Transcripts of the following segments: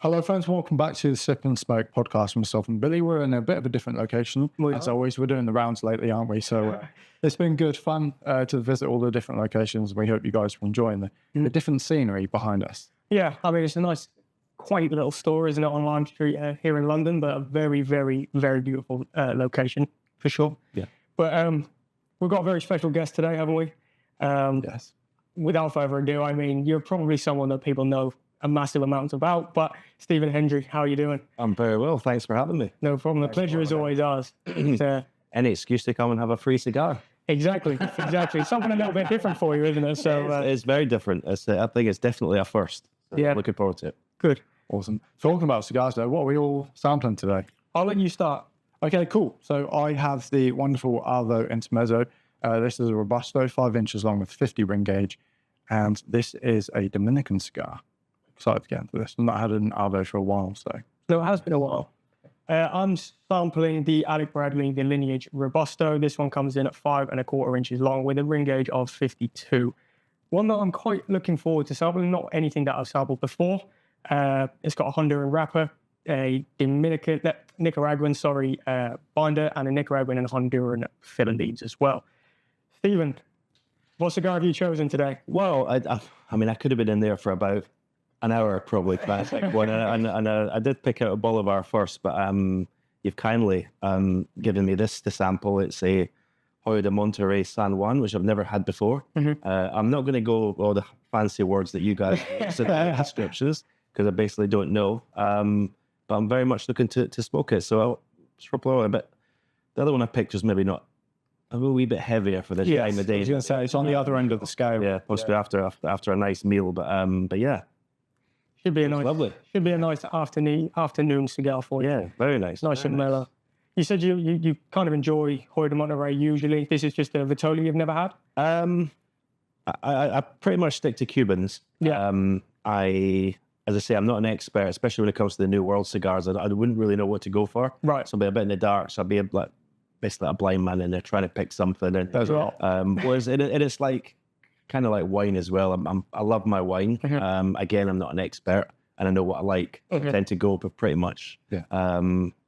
Hello, friends. Welcome back to the Sip and Smoke podcast with myself and Billy. We're in a bit of a different location. As always, we're doing the rounds lately, aren't we? So it's been good fun to visit all the different locations. We hope you guys are enjoying the different scenery behind us. Yeah, I mean, it's a nice, quaint little store, isn't it, on Lime Street here in London, but a very, very, very beautiful location, for sure. Yeah. But we've got a very special guest today, haven't we? Yes. Without further ado, I mean, you're probably someone that people know a massive amount about, but Stephen Hendry, how are you doing? I'm very well. Thanks for having me. No problem. The pleasure is always ours. Any excuse to come and have a free cigar. Exactly. Something a little bit different for you, isn't it? So It's very different. I think it's definitely a first. So Yeah. Looking forward to it. good. Awesome. Talking about cigars, though, what are we all sampling today? I'll let you start. Okay, cool. So I have the wonderful Alvo Intermezzo. This is a Robusto, 5 inches long with 50 ring gauge. And this is a Dominican cigar. Excited to get into this. I've not had an Alvo for a while, so. No, it has been a while. I'm sampling the Alec Bradley, the Lineage Robusto. This one comes in at 5¼ inches long with a ring gauge of 52. One that I'm quite looking forward to sampling, not anything that I've sampled before. It's got a Honduran wrapper, a Nicaraguan binder, and a Nicaraguan and Honduran filler leaves as well. Stephen, what cigar have you chosen today? Well, I mean, I could have been in there for about an hour probably. Classic one, and I did pick out a Bolivar first, but you've kindly given me this to sample. It's a Hoyo de Monterrey San Juan, which I've never had before. I'm not going to go all the fancy words that you guys use in the descriptions because I basically don't know. But I'm very much looking to smoke it. So I'll probably a bit. The other one I picked was maybe not a wee bit heavier for this time of day. I was going to say, it's on the other end of the scale. Yeah, possibly after a nice meal. But yeah. Should be a nice, lovely. Should be a nice afternoon cigar for you. Yeah, very nice. Nice and mellow. You said you kind of enjoy Hoyo de Monterrey usually. This is just a Vitola you've never had? I pretty much stick to Cubans. Yeah. As I say, I'm not an expert, especially when it comes to the New World cigars. I wouldn't really know what to go for. Right. So I'll be a bit in the dark. So I'll be basically a blind man in there trying to pick something. And That's right. whereas it's like kind of like wine as well. I love my wine. Again, I'm not an expert, and I know what I like. I tend to go with pretty much. Yeah.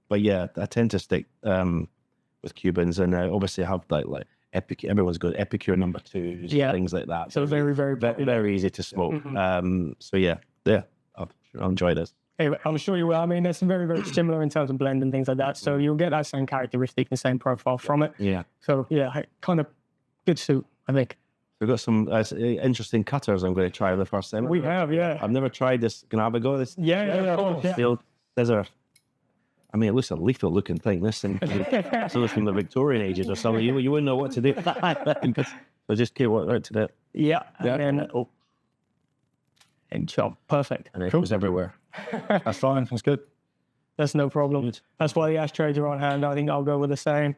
But yeah, I tend to stick with Cubans, and obviously I have like Epicure. Everyone's got Epicure number 2s, things like that. So very, very popular. Very easy to smoke. So yeah, I'll enjoy this. Hey, I'm sure you will. I mean, it's very, very similar in terms of blend and things like that. So you'll get that same characteristic and same profile from it. Yeah. So yeah, kind of good suit, I think. We've got some interesting cutters I'm going to try for the first time. We have, yeah. I've never tried this. Can I have a go? This Of course, yeah. steel scissor. I mean, it looks a lethal looking thing. This thing, so from the Victorian ages or something. You wouldn't know what to do. So just keep what right to that. Yeah. And then, and chop. Perfect. And it was everywhere. That's fine. That's good. That's no problem. Good. That's why the ashtrays are on hand. I think I'll go with the same.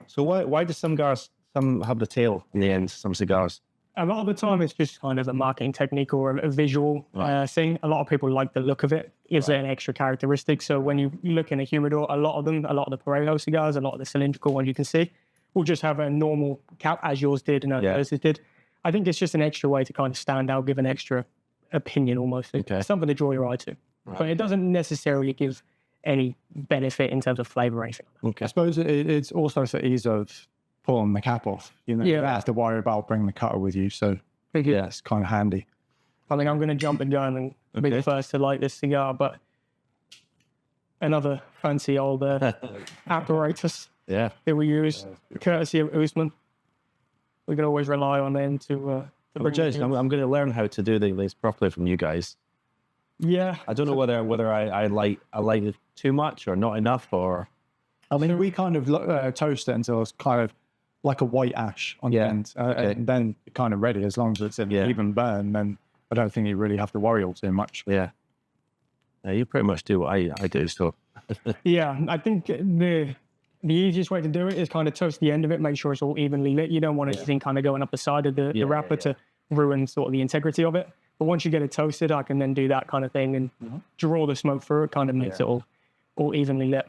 So why do some have the tail in the end? Some cigars. A lot of the time, it's just kind of a marketing technique or a visual thing. A lot of people like the look of it. Gives it an extra characteristic. So when you look in a humidor, a lot of the Parejo cigars, a lot of the cylindrical ones you can see, will just have a normal cap, as yours did and as hers did. I think it's just an extra way to kind of stand out, give an extra opinion almost. It's something to draw your eye to. Right. But it doesn't necessarily give any benefit in terms of flavour or anything. Okay. I suppose it's also for ease of pulling the cap off. You don't have to worry about bringing the cutter with you. So yeah, it's kind of handy. I think I'm going to jump the gun and be the first to light this cigar, but another fancy old apparatus that we use, courtesy of Usman. We can always rely on them to I'm going to learn how to do these properly from you guys. Yeah. I don't know whether I light it too much or not enough, or. I mean, we kind of toast it until it's kind of like a white ash on the end. And then you're kind of ready. As long as it's an even burn, then I don't think you really have to worry all too much. Yeah. You pretty much do what I do, so. Yeah, I think the easiest way to do it is kind of toast the end of it, make sure it's all evenly lit. You don't want anything kind of going up the side of the wrapper to ruin sort of the integrity of it. But once you get it toasted, I can then do that kind of thing and draw the smoke through it, kind of makes it all evenly lit.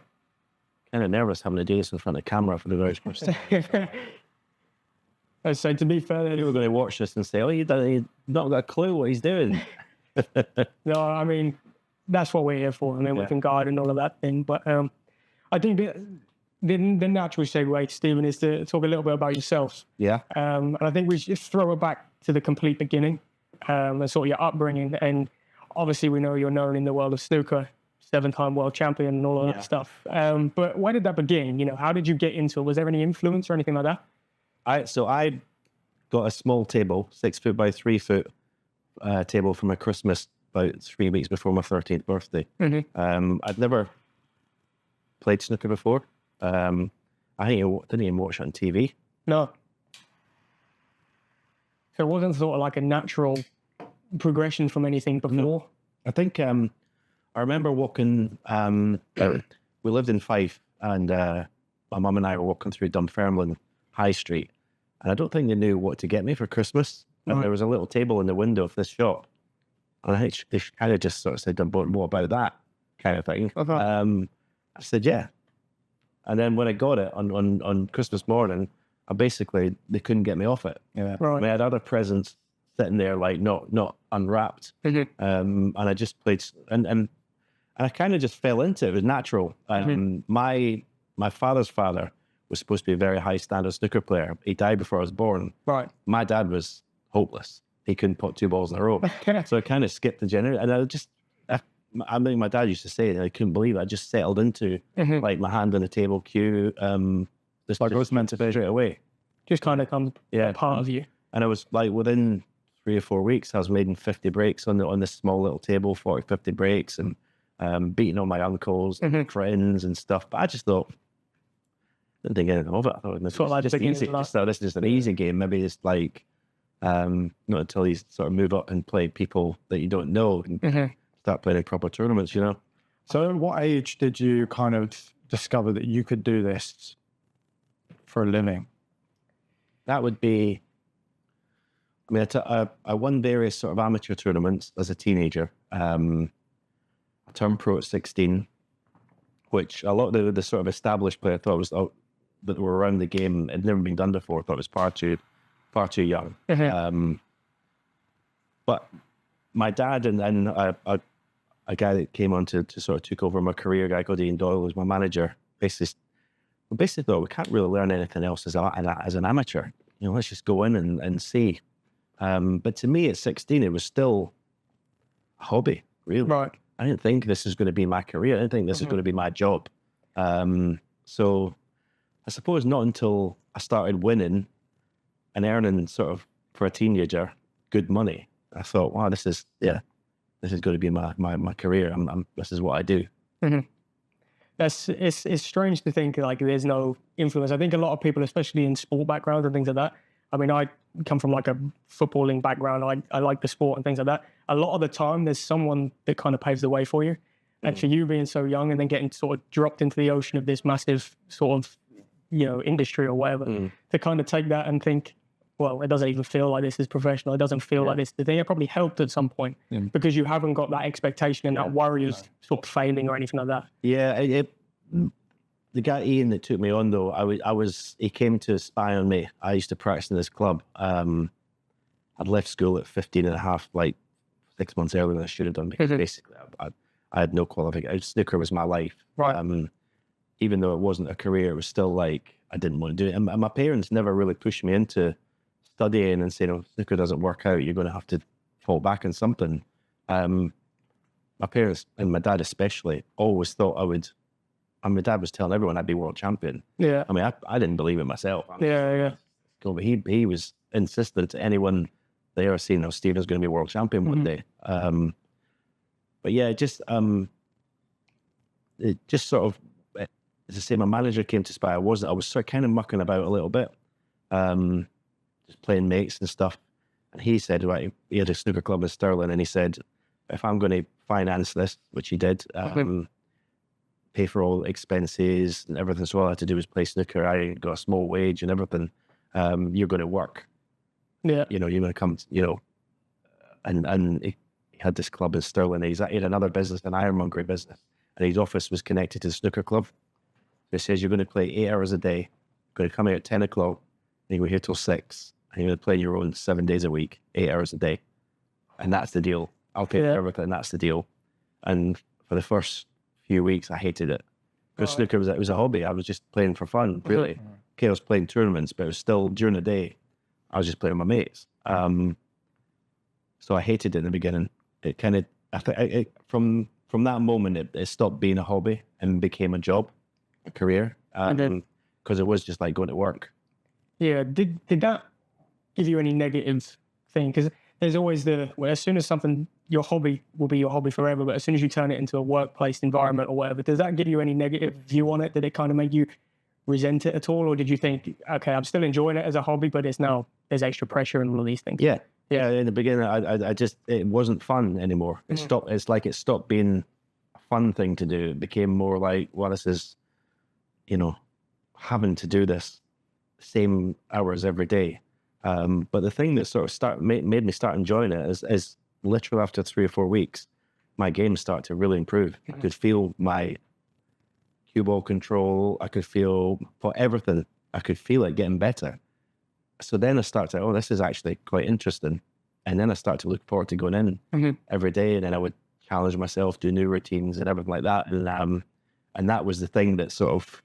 Kind of nervous having to do this in front of the camera for the very first time. So to be fair, people are going to watch this and say, "Oh, you've not got a clue what he's doing." No, I mean, that's what we're here for. I mean, we can guide and all of that thing. But I think the natural segue, Stephen, is to talk a little bit about yourself. Yeah. And I think we should just throw it back to the complete beginning, and sort of your upbringing. And obviously, we know you're known in the world of snooker, 7-time world champion and all of that stuff. But where did that begin? You know, how did you get into it? Was there any influence or anything like that? I got a small table, 6 foot by 3 foot table for my Christmas about 3 weeks before my 13th birthday. I'd never played snooker before. I didn't even watch it on TV. No. So it wasn't sort of like a natural progression from anything before? I think I remember walking, we lived in Fife, and my mum and I were walking through Dunfermline High Street, and I don't think they knew what to get me for Christmas. And there was a little table in the window of this shop, and I think they kind of just sort of said, what about that kind of thing? I said, yeah. And then when I got it on Christmas morning, they couldn't get me off it. Right. I mean, I had other presents sitting there, like not unwrapped. And I just played, and I kind of just fell into it. It was natural. My father's father was supposed to be a very high standard snooker player. He died before I was born. Right. My dad was hopeless. He couldn't put 2 balls in a row. So I kind of skipped the generation. And I mean, my dad used to say that I couldn't believe it. I just settled into like my hand on the table cue. Just like it was meant to be straight away. Just kind of comes part of you. And it was like within 3 or 4 weeks, I was making 50 breaks on this small little table, 40, 50 breaks, and beating all my uncles and friends and stuff. But I just thought, didn't think anything of it. I thought this was just easy. This is just an easy game. Maybe it's like not until you sort of move up and play people that you don't know and start playing in proper tournaments, you know. So at what age did you kind of discover that you could do this for a living? That would be, I mean, I won various sort of amateur tournaments as a teenager. I turned pro at 16, which a lot of the sort of established players thought was that were around the game had never been done before. Thought it was far too young. But my dad and a guy that came on to sort of took over my career, a guy called Ian Doyle, was my manager. Basically thought we can't really learn anything else as an amateur. You know, let's just go in and see. But to me at 16, it was still a hobby, really. Right. I didn't think this was going to be my career. I didn't think this was going to be my job. So I suppose not until I started winning and earning sort of, for a teenager, good money, I thought, wow, this is going to be my career. This is what I do. It's strange to think like there's no influence. I think a lot of people, especially in sport backgrounds and things like that. I mean, I come from like a footballing background. I like the sport and things like that. A lot of the time, there's someone that kind of paves the way for you. And for you being so young and then getting sort of dropped into the ocean of this massive sort of, you know, industry or whatever, to kind of take that and think, well, it doesn't even feel like this is professional. It doesn't feel like this. I think it probably helped at some point because you haven't got that expectation and that worry of sort of failing or anything like that. Yeah, the guy Ian that took me on though, he came to spy on me. I used to practice in this club. I'd left school at 15 and a half, like 6 months earlier than I should have done because basically I had no qualification. Snooker was my life. Right. Even though it wasn't a career, it was still like I didn't want to do it. And my parents never really pushed me into studying and saying, "Oh, snooker doesn't work out. You're going to have to fall back on something." My parents and my dad especially always thought I would. And my dad was telling everyone I'd be world champion. Yeah. I mean, I didn't believe it myself. Yeah. But he was insistent to anyone they ever seen, "Oh, Stephen's going to be world champion one day." But yeah, it just sort of, as I say, my manager came to spy. I was sort of kind of mucking about a little bit, just playing mates and stuff. And he said, right, he had a snooker club in Stirling, and he said, if I'm going to finance this, which he did, pay for all expenses and everything, so all I had to do was play snooker. I got a small wage and everything. You're going to work. Yeah. You know, you're going to come, you know, and he had this club in Stirling. He had another business, an ironmongery business, and his office was connected to the snooker club. So he says, you're going to play 8 hours a day, you're going to come here at 10 o'clock, and you're here till 6, and you're going to play your own 7 days a week, 8 hours a day. And that's the deal. I'll take care of everything. That's the deal. And for the first few weeks, I hated it. Because snooker was a hobby. I was just playing for fun, really. Okay, I was playing tournaments, but it was still during the day. I was just playing with my mates. So I hated it in the beginning. It kind of, from that moment, it stopped being a hobby and became a job, a career. Because it was just like going to work. Yeah. Did that give you any negative thing? Because there's always as soon as something, your hobby will be your hobby forever, but as soon as you turn it into a workplace environment or whatever, does that give you any negative view on it? Did it kind of make you resent it at all? Or did you think, okay, I'm still enjoying it as a hobby, but there's extra pressure and all of these things? Yeah. In the beginning, I just, it wasn't fun anymore. It stopped. It's like it stopped being a fun thing to do. It became more like, well, this is, having to do this same hours every day. But the thing that sort of made me start enjoying it is literally after 3 or 4 weeks, my game started to really improve. I could feel my cue ball control. I could feel for everything. I could feel it getting better. So then I started, this is actually quite interesting. And then I started to look forward to going in every day. And then I would challenge myself, do new routines and everything like that. And that was the thing that sort of,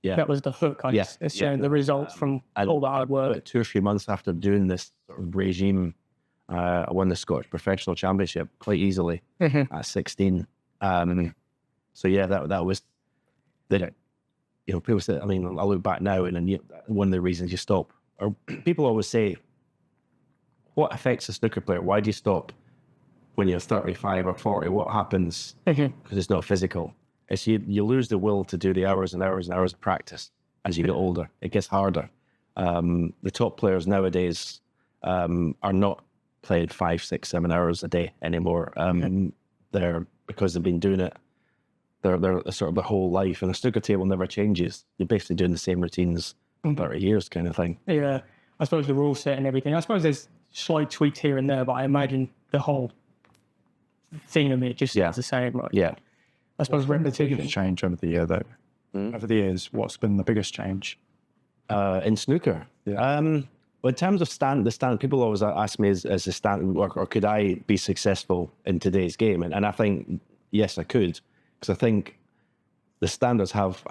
that was the hook. It's showing the results from all the hard work. 2 or 3 months after doing this sort of regime, I won the Scottish Professional Championship quite easily at 16. So yeah, that was the, people say, I look back now and one of the reasons you stop, or people always say, what affects a snooker player? Why do you stop when you're 35 or 40? What happens? Because it's not physical. It's you lose the will to do the hours and hours and hours of practice as you get older. It gets harder. The top players nowadays are not played 5, 6, 7 hours a day anymore. Because they've been doing it their sort of their whole life, and the snooker table never changes. You're basically doing the same routines 30 years kind of thing. Yeah, I suppose the rule set and everything. I suppose there's slight tweaks here and there, but I imagine the whole thing of it just is the same, right? Yeah. I suppose repetition. Change over the year, though. Over the years, what's been the biggest change? In snooker? Yeah. Well, in terms of the stand, people always ask me as a stand, or could I be successful in today's game? And I think, yes, I could, because I think the standards have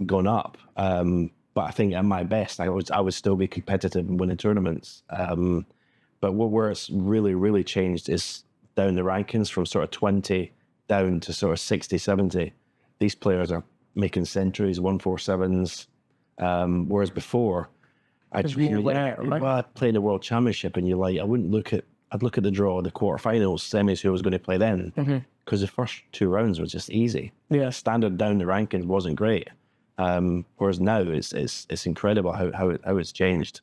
gone up. But I think at my best, I would still be competitive and winning tournaments. But where it's really, really changed is down the rankings from sort of 20 down to sort of 60, 70. These players are making centuries, 147s. Whereas before, I'd play the World Championship and I'd look at the draw, the quarterfinals, semis, who I was going to play then, because the first 2 rounds was just easy. Yeah. Standard down the rankings wasn't great. Whereas now it's incredible how it's changed.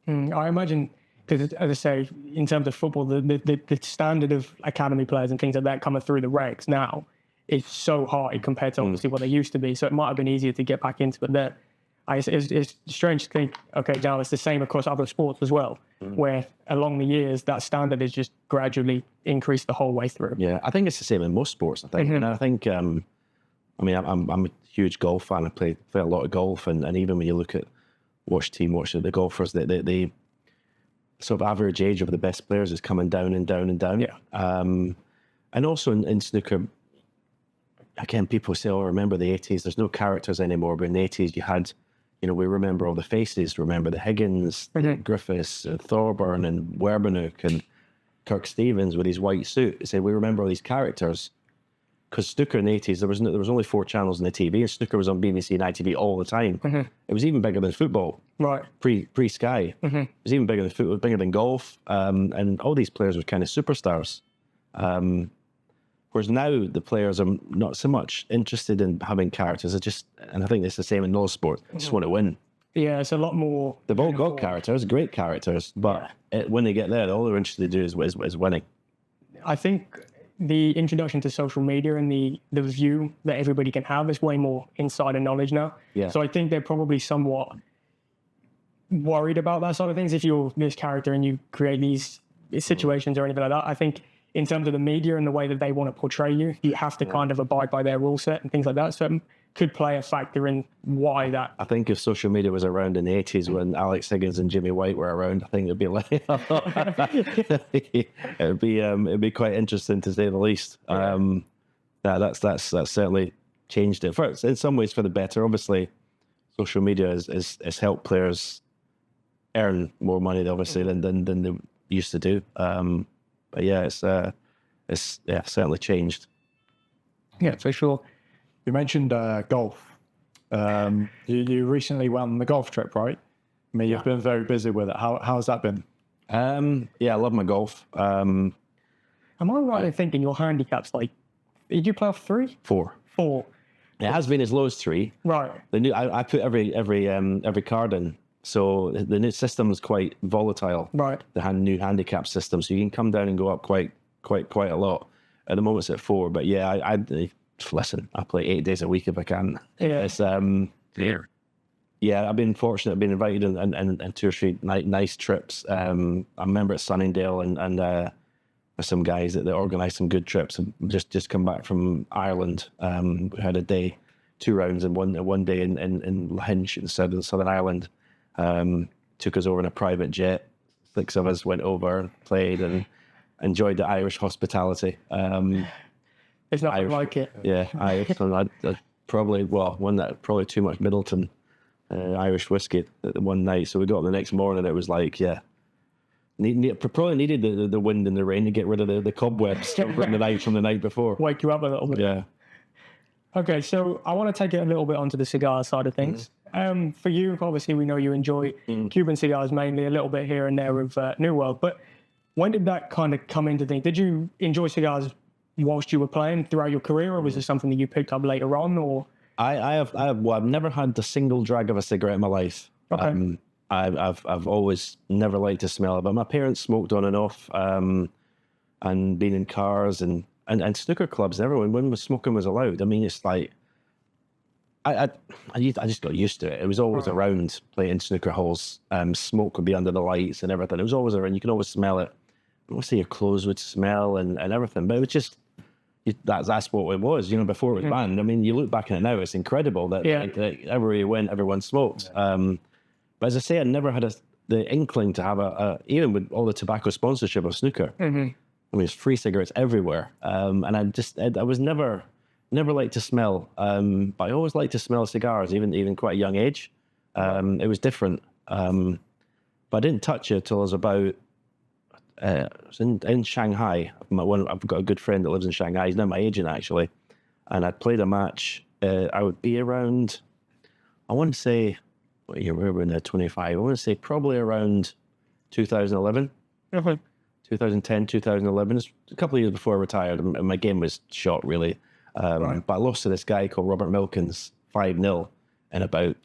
I imagine, because as I say, in terms of football, the standard of academy players and things like that coming through the ranks now is so high compared to obviously what they used to be. So it might have been easier to get back into it there. It's strange to think, okay, now it's the same across other sports as well, where along the years that standard has just gradually increased the whole way through. Yeah, I think it's the same in most sports, I think. And I think, I'm a huge golf fan. I play a lot of golf, and even when you look at watch the golfers, they sort of average age of the best players is coming down and down and down. Yeah. And also in snooker, again, people say, remember the 80s, there's no characters anymore, but in the 80s you had, we remember all the faces, remember the Higgins, Griffiths, Thorburn and Werbenuk and Kirk Stevens with his white suit. They say, we remember all these characters. Because snooker in the 80s, there was only 4 channels on the TV, and snooker was on BBC and ITV all the time. It was even bigger than football. Right. Pre-Sky. It was even bigger than football, bigger than golf. And all these players were kind of superstars. Whereas now the players are not so much interested in having characters. And I think it's the same in all sports. They just want to win. Yeah, it's a lot more. They've all got characters, great characters, but when they get there, all they're interested to do is winning. I think the introduction to social media and the view that everybody can have is way more insider knowledge now. Yeah. So I think they're probably somewhat worried about that sort of things. If you're this character and you create these situations or anything like that, I think in terms of the media and the way that they want to portray you, you have to kind of abide by their rule set and things like that. So could play a factor in why that. I think if social media was around in the 80s when Alex Higgins and Jimmy White were around, I think it'd be like it'd be quite interesting to say the least. That's certainly changed it. In some ways for the better. Obviously, social media has helped players earn more money, obviously, than they used to do. But yeah, it's certainly changed. Yeah, for sure. You mentioned golf. You recently went on the golf trip, right? I mean, you've been very busy with it. How's that been? Yeah, I love my golf. Am I right in thinking your handicap's like, did you play off 3? 4. 4. It has been as low as 3. Right. The new I put every card in, so the new system is quite volatile. Right. The new handicap system, so you can come down and go up quite a lot. At the moment, it's at 4, but yeah, I listen. I play 8 days a week if I can. Yeah. It's yeah, I've been fortunate. I've been invited in 2 or 3 nice trips. I remember at Sunningdale and with some guys that organised some good trips. And just come back from Ireland. We had a day, 2 rounds, and one day in Lahinch in Southern Ireland. Took us over in a private jet. 6 of us went over, played, and enjoyed the Irish hospitality. It's nothing like it. Yeah, Irish. Probably too much Middleton Irish whiskey one night. So we got up the next morning. It was like, probably needed the wind and the rain to get rid of the cobwebs from the night before. Wake you up a little bit. Yeah. Okay, so I want to take it a little bit onto the cigar side of things. For you, obviously, we know you enjoy Cuban cigars mainly, a little bit here and there with New World. But when did that kind of come into things? Did you enjoy cigars whilst you were playing throughout your career, or was it something that you picked up later on? Or I've never had a single drag of a cigarette in my life. Okay. I've always never liked to smell it, but my parents smoked on and off, and been in cars and snooker clubs and everyone when smoking was allowed. I mean, it's like I just got used to it. It was always around playing snooker halls. Smoke would be under the lights and everything. It was always around. You could always smell it. I would say your clothes would smell and everything, but it was just that's what it was, before it was banned. I mean, you look back on it now, it's incredible that everywhere you went, everyone smoked. But as I say, I never had the inkling to have even with all the tobacco sponsorship of snooker. I mean, it's free cigarettes everywhere. And I was never liked to smell, but I always liked to smell cigars, even quite a young age. It was different. But I didn't touch it till I was about, I was in Shanghai. I've got a good friend that lives in Shanghai. He's now my agent, actually. And I'd played a match. I would be around, I want to say, what year we were in there, 25. I want to say probably around 2011. 2010, 2011. It's a couple of years before I retired, and my game was shot, really. But I lost to this guy called Robert Milkins 5-0 in about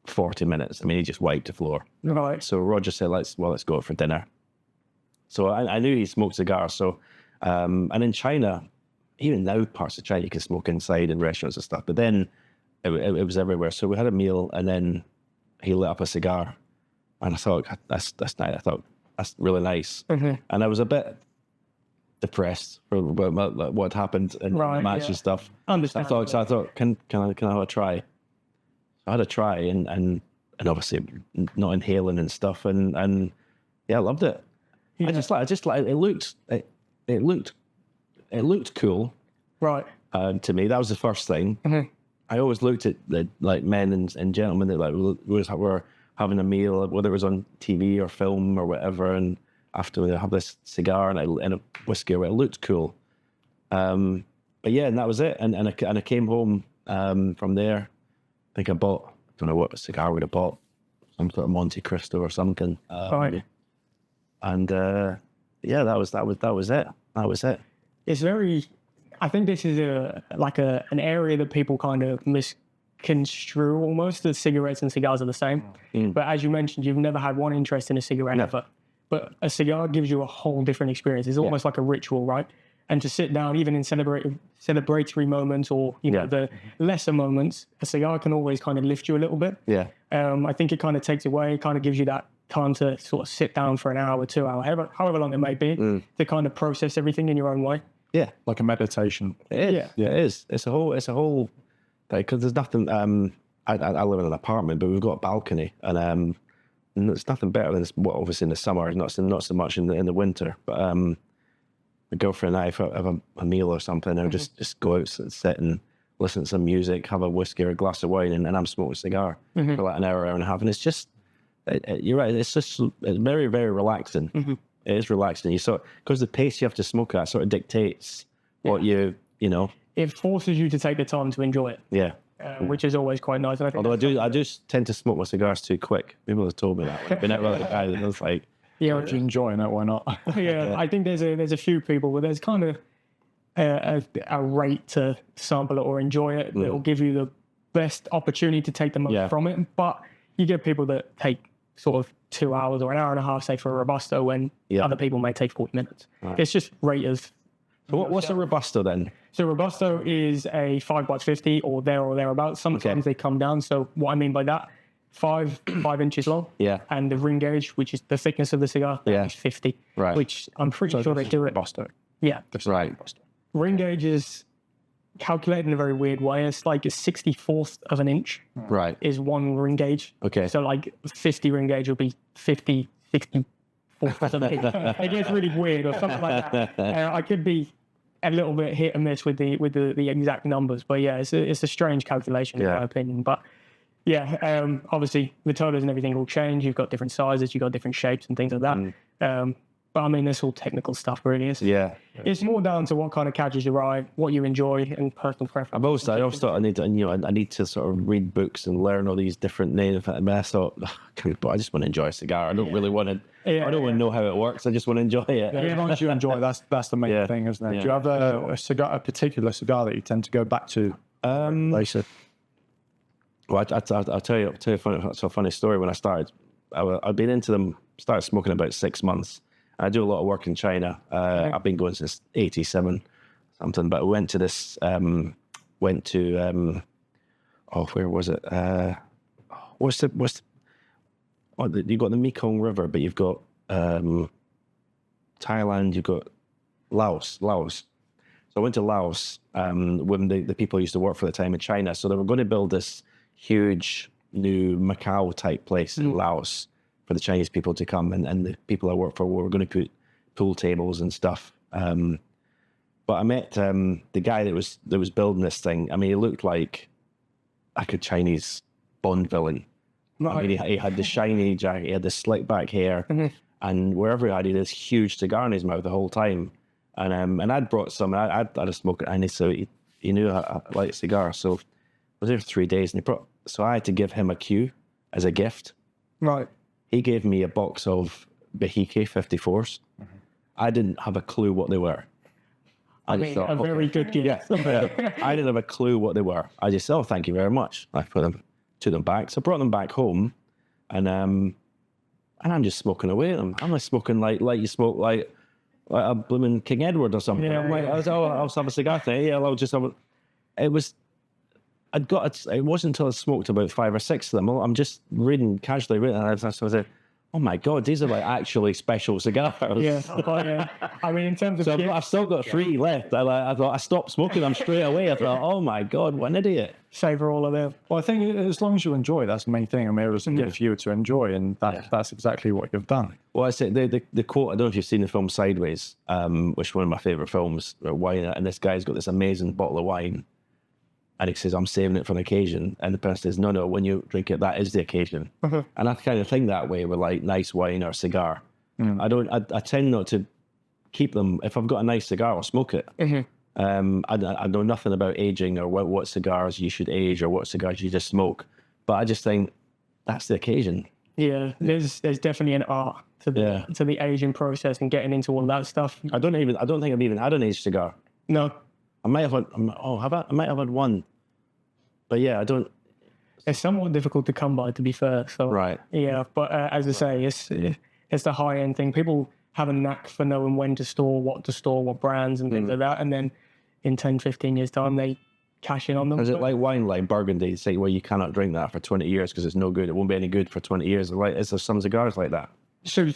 40 minutes. I mean, he just wiped the floor. Right. So Roger said, let's go out for dinner. So I knew he smoked cigars. So, and in China, even now, parts of China, you can smoke inside in restaurants and stuff. But then it was everywhere. So we had a meal, and then he lit up a cigar. And I thought, that's nice. I thought, that's really nice. And I was a bit depressed for what happened in the match and stuff. Understand. So I thought, can I have a try? So I had a try, and obviously not inhaling and stuff, and yeah, I loved it. Yeah. I just like it looked cool. Right. To me, that was the first thing. I always looked at the men and gentlemen that were having a meal, whether it was on TV or film or whatever, and after they have this cigar and a whiskey, it looked cool. But yeah, and that was it. And I came home from there. I think I don't know what cigar I would have bought, some sort of Monte Cristo or something. Right. And yeah, that was it. That was it. It's very. I think this is an area that people kind of misconstrue almost. That cigarettes and cigars are the same. But as you mentioned, you've never had one interest in a cigarette ever. But a cigar gives you a whole different experience. It's almost like a ritual, right? And to sit down, even in celebratory moments or the lesser moments, a cigar can always kind of lift you a little bit. Yeah. I think it kind of takes away, kind of gives you that time to sort of sit down for an hour, 2 hours, however long it may be, to kind of process everything in your own way. Yeah, like a meditation. It is. Yeah. It is. It's a whole Because there's nothing. I live in an apartment, but we've got a balcony, and it's nothing better than this. Well, obviously in the summer, not so much in the winter. But my girlfriend and I, if I have a meal or something, or just go out and sit and listen to some music, have a whiskey or a glass of wine, and I'm smoking a cigar for like an hour and a half, and it's just. You're right. It's very, very relaxing. It is relaxing. You sort because the pace you have to smoke at sort of dictates what you know. It forces you to take the time to enjoy it. Yeah. Which is always quite nice. And I think Although I do tend to smoke my cigars too quick. People have told me that. When I've been out with a guy, and it's like, yeah, if you're enjoying it, why not? yeah. I think there's a few people where there's kind of a rate to sample it or enjoy it that will give you the best opportunity to take the most from it. But you get people that take sort of 2 hours or an hour and a half, say, for a Robusto, when other people may take 40 minutes. Right. It's just rate of... So what's a Robusto then? So Robusto is a 5x50 or thereabouts. Sometimes they come down. So what I mean by that, 5 inches long. Yeah. And the ring gauge, which is the thickness of the cigar, is 50. Right. Which I'm pretty sure they do it. Robusto. Yeah. That's right. Ring gauge is calculated in a very weird way. It's like a 64th of an inch. Right. Is one ring gauge. Okay. So like 50 ring gauge will be 50, 64th of an inch. It gets really weird or something like that. I could be a little bit hit and miss with the exact numbers, but yeah, it's a strange calculation in my opinion. But yeah, obviously the totas and everything will change. You've got different sizes, you've got different shapes and things like that. But I mean, it's all technical stuff, really. It's more down to what kind of catches your eye, what you enjoy, and personal preference. I always thought I need to sort of read books and learn all these different names. I mean, I thought, but I just want to enjoy a cigar. I don't really want to. I don't want to know how it works. I just want to enjoy it. As long as you enjoy it, that's the main thing, isn't it? Do you have a particular cigar that you tend to go back to later? Well, I'll tell you a funny story. When I started, I'd been into them. Started smoking about 6 months. I do a lot of work in China. I've been going since '87, something. But I went to this. Where was it? You've got the Mekong River, but you've got Thailand. You've got Laos. So I went to Laos when the people I used to work for at the time in China. So they were going to build this huge new Macau type place in Laos for the Chinese people to come, and the people I work for were going to put pool tables and stuff. But I met the guy that was building this thing. I mean, he looked like a Chinese Bond villain. Right. I mean, he had the shiny jacket, he had the slick back hair, and wherever he had this huge cigar in his mouth the whole time. And I'd brought some. I'd a smoke it, and so he knew I liked cigars. So I was there for 3 days, and so I had to give him a cue as a gift. Right. He gave me a box of Behike 54s. I didn't have a clue what they were. I mean, a very good gift. Yeah. I didn't have a clue what they were. I just said, "Oh, thank you very much." I took them back. So I brought them back home, and I'm just smoking away at them. I'm like smoking like you smoke like a blooming King Edward or something. Yeah, I'm like, I'll just have a cigar thing. Yeah, I'll just have a... It wasn't until I smoked about 5 or 6 of them. I'm just casually reading, and I was like, oh my God, these are like actually special cigars. Yeah. I mean, in terms of... I've still got 3 left. I thought I stopped smoking them straight away. I thought, oh my God, what an idiot. Savour all of them. Well, I think as long as you enjoy, that's the main thing. I mean, it was a gift for you to enjoy, and that's exactly what you've done. Well, I say the quote, I don't know if you've seen the film Sideways, which is one of my favourite films, wine, and this guy's got this amazing bottle of wine, and he says, I'm saving it for an occasion. And the person says, no, when you drink it, that is the occasion. And I kind of think that way with like nice wine or cigar. I tend not to keep them. If I've got a nice cigar, I'll smoke it. I know nothing about aging or what cigars you should age or what cigars you just smoke. But I just think that's the occasion. Yeah, there's definitely an art to the aging process and getting into all that stuff. I don't think I've even had an aged cigar. No. I might have had, I might have had one. But yeah, I don't. It's somewhat difficult to come by, to be fair. So right. Yeah, but as I say, it's the high end thing. People have a knack for knowing when to store, what brands and things like that. And then in 10, 15 years' time, they cash in on them. Is it like wine, like Burgundy, say, well, you cannot drink that for 20 years because it's no good. It won't be any good for 20 years. Is there some cigars like that? So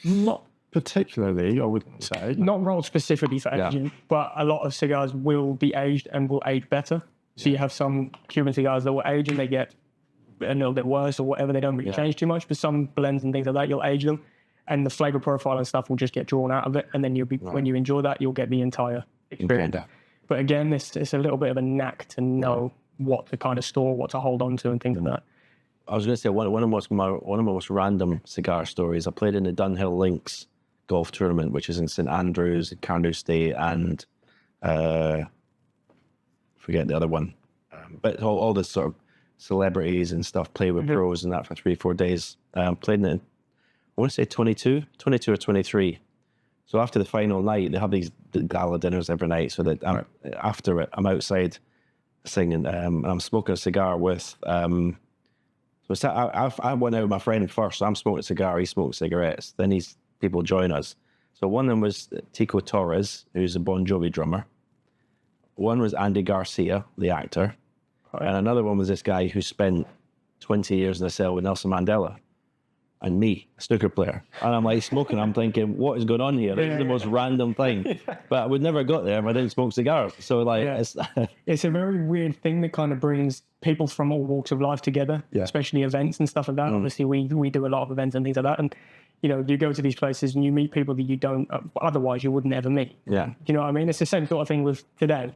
not particularly, I wouldn't say. Not rolled specifically for aging, but a lot of cigars will be aged and will age better. So you have some Cuban cigars that will age and they get a little bit worse or whatever. They don't really change too much. But some blends and things like that, you'll age them, and the flavor profile and stuff will just get drawn out of it. And then you'll be when you enjoy that, you'll get the entire experience. Okay. But again, it's a little bit of a knack to know what to kind of store, what to hold on to, and things like that. I was going to say one of my most random cigar stories. I played in the Dunhill Links golf tournament, which is in St Andrews, Carnew State, and forget the other one. But all this sort of celebrities and stuff play with pros and that for 3-4 days. Played in it, I want to say 22 or 23. So after the final night, they have these gala dinners every night. So that after it, I'm outside singing, and I'm smoking a cigar with. So I went out with my friend first. So I'm smoking a cigar, he's smoking cigarettes. Then people join us. So one of them was Tico Torres, who's a Bon Jovi drummer. One was Andy Garcia, the actor. And another one was this guy who spent 20 years in a cell with Nelson Mandela. And me, a snooker player. And I'm like smoking, I'm thinking, what is going on here? This is the most random thing. But I would never got there if I didn't smoke cigars. So like, it's a very weird thing that kind of brings people from all walks of life together, especially events and stuff like that. Obviously, we do a lot of events and things like that. And, you know, you go to these places and you meet people that you don't, otherwise you wouldn't ever meet. Yeah. You know what I mean? It's the same sort of thing with today.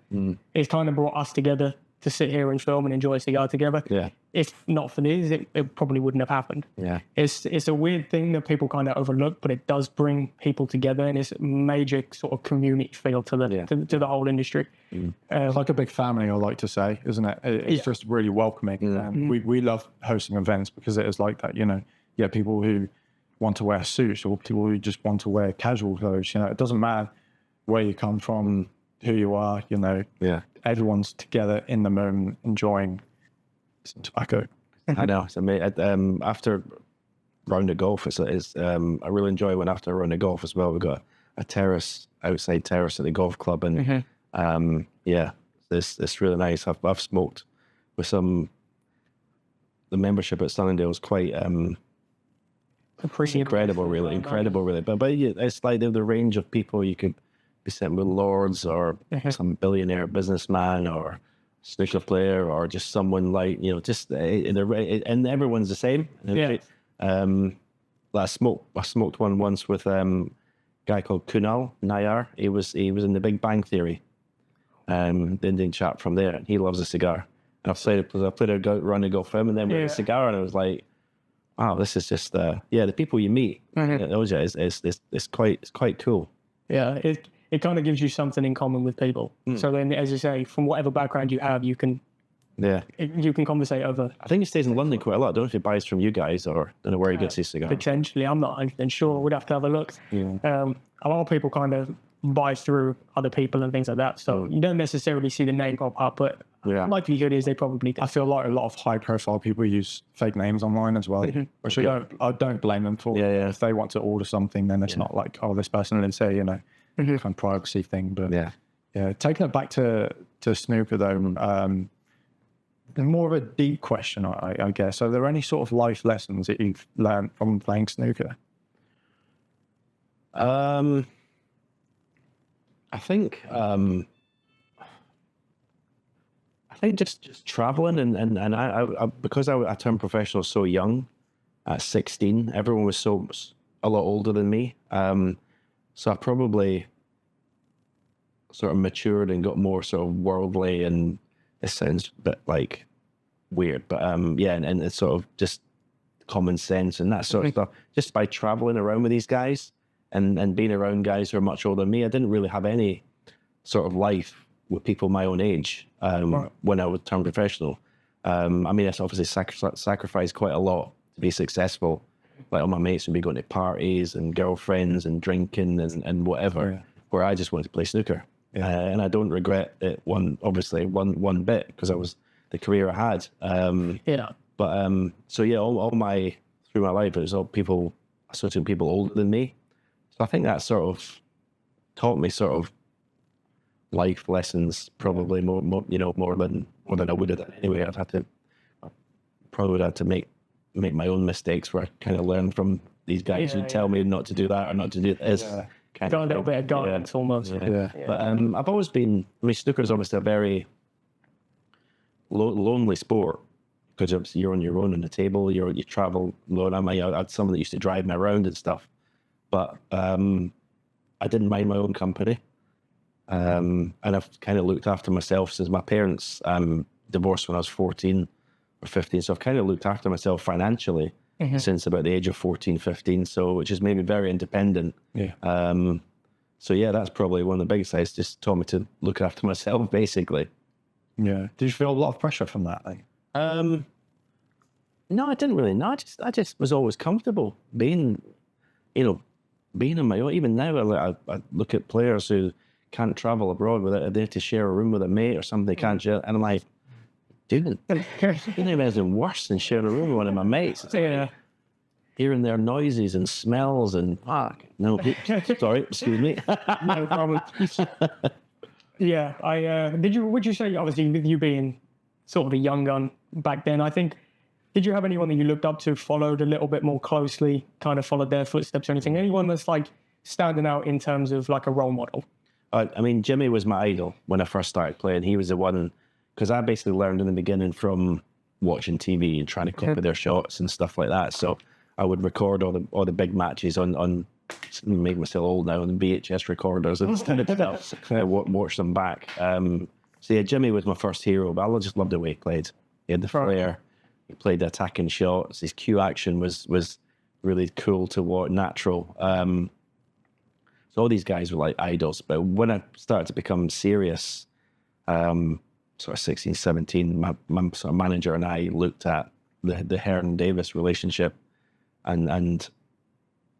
It's kind of brought us together to sit here and film and enjoy a cigar together. Yeah. If not for these, it probably wouldn't have happened. Yeah. It's a weird thing that people kind of overlook, but it does bring people together, and it's a major sort of community feel to the whole industry. It's like a big family, I like to say, isn't it? It's just really welcoming. We love hosting events because it is like that, you know. You have people who want to wear suits or people who just want to wear casual clothes. You know, it doesn't matter where you come from, who you are, you know. Yeah. Everyone's together in the moment enjoying some tobacco. I know. It's amazing. After round of golf, I really enjoy when after a round of golf as well, we've got a terrace, outside terrace at the golf club. And it's really nice. I've smoked with the membership at Sunningdale is quite incredible, really. But it's like the range of people you could be sitting with lords or some billionaire businessman or snooker player or just someone like, you know, just and everyone's the same. I smoked one once with a guy called Kunal Nayar. He was in the Big Bang Theory, the Indian chap from there. He loves a cigar. And I played a run and go for him, and then with a cigar, and I was like, wow, this is just the people you meet. It's quite cool. Yeah, it kind of gives you something in common with people. So then, as you say, from whatever background you have, you can conversate over. I think he stays in London quite a lot. I don't know if he buys from you guys or don't know where he gets his cigars. Potentially, I'm not 100% sure. We'd have to have a look. Yeah. A lot of people kind of buy through other people and things like that. So you don't necessarily see the name pop up, but likelihood is they probably do. I feel like a lot of high-profile people use fake names online as well, which I don't blame them for. If they want to order something, then it's not like, oh, this person didn't say, you know, kind of privacy thing. But taking it back to snooker though, more of a deep question, I guess. Are there any sort of life lessons that you've learned from playing snooker? I think just traveling and I because I turned professional so young at 16. Everyone was a lot older than me. So I probably sort of matured and got more sort of worldly, and it sounds a bit like weird, but and it's sort of just common sense and that sort of stuff. Just by traveling around with these guys and being around guys who are much older than me, I didn't really have any sort of life with people my own age when I would turn professional. I mean, it's obviously sacrificed quite a lot to be successful. Like all my mates would be going to parties and girlfriends and drinking and whatever, where I just wanted to play snooker. And I don't regret it one bit because I was the career I had. But all through my life, it was all people, certain people older than me. So I think that sort of taught me sort of life lessons, probably more than I would have done anyway. I probably would have to make my own mistakes where I kind of learn from these guys who tell me not to do that or not to do this. Got a little bit of guidance almost. But I've always been, snooker is obviously a very lonely sport because you're on your own on the table. You travel alone. I had someone that used to drive me around and stuff, but I didn't mind my own company. And I've kind of looked after myself since my parents divorced when I was 14 or 15. So I've kind of looked after myself financially since about the age of 14, 15. So which has made me very independent. Yeah. So yeah, that's probably one of the biggest things. Just taught me to look after myself, basically. Yeah. Did you feel a lot of pressure from that? Like? No, I didn't really. No, I just was always comfortable being on my own. Even now, I look at players who can't travel abroad without they have to share a room with a mate or something. They can't share, and I'm like, dude, there's anything worse than sharing a room with one of my mates. Yeah. Hearing their noises and smells and no, sorry, excuse me. No problem. Yeah, would you say, obviously with you being sort of a young gun back then, I think, did you have anyone that you looked up to, followed a little bit more closely, kind of followed their footsteps or anything? Anyone that's like standing out in terms of like a role model? I mean, Jimmy was my idol when I first started playing. He was the one, because I basically learned in the beginning from watching TV and trying to copy their shots and stuff like that. So I would record all the big matches on make myself old now, on VHS recorders and stuff. Watch them back. So yeah, Jimmy was my first hero, but I just loved the way he played. He had the flair. He played the attacking shots. His cue action was really cool to watch, natural. So all these guys were like idols. But when I started to become serious, sort of 16, 17, my sort of manager and I looked at the Hearn Davis relationship and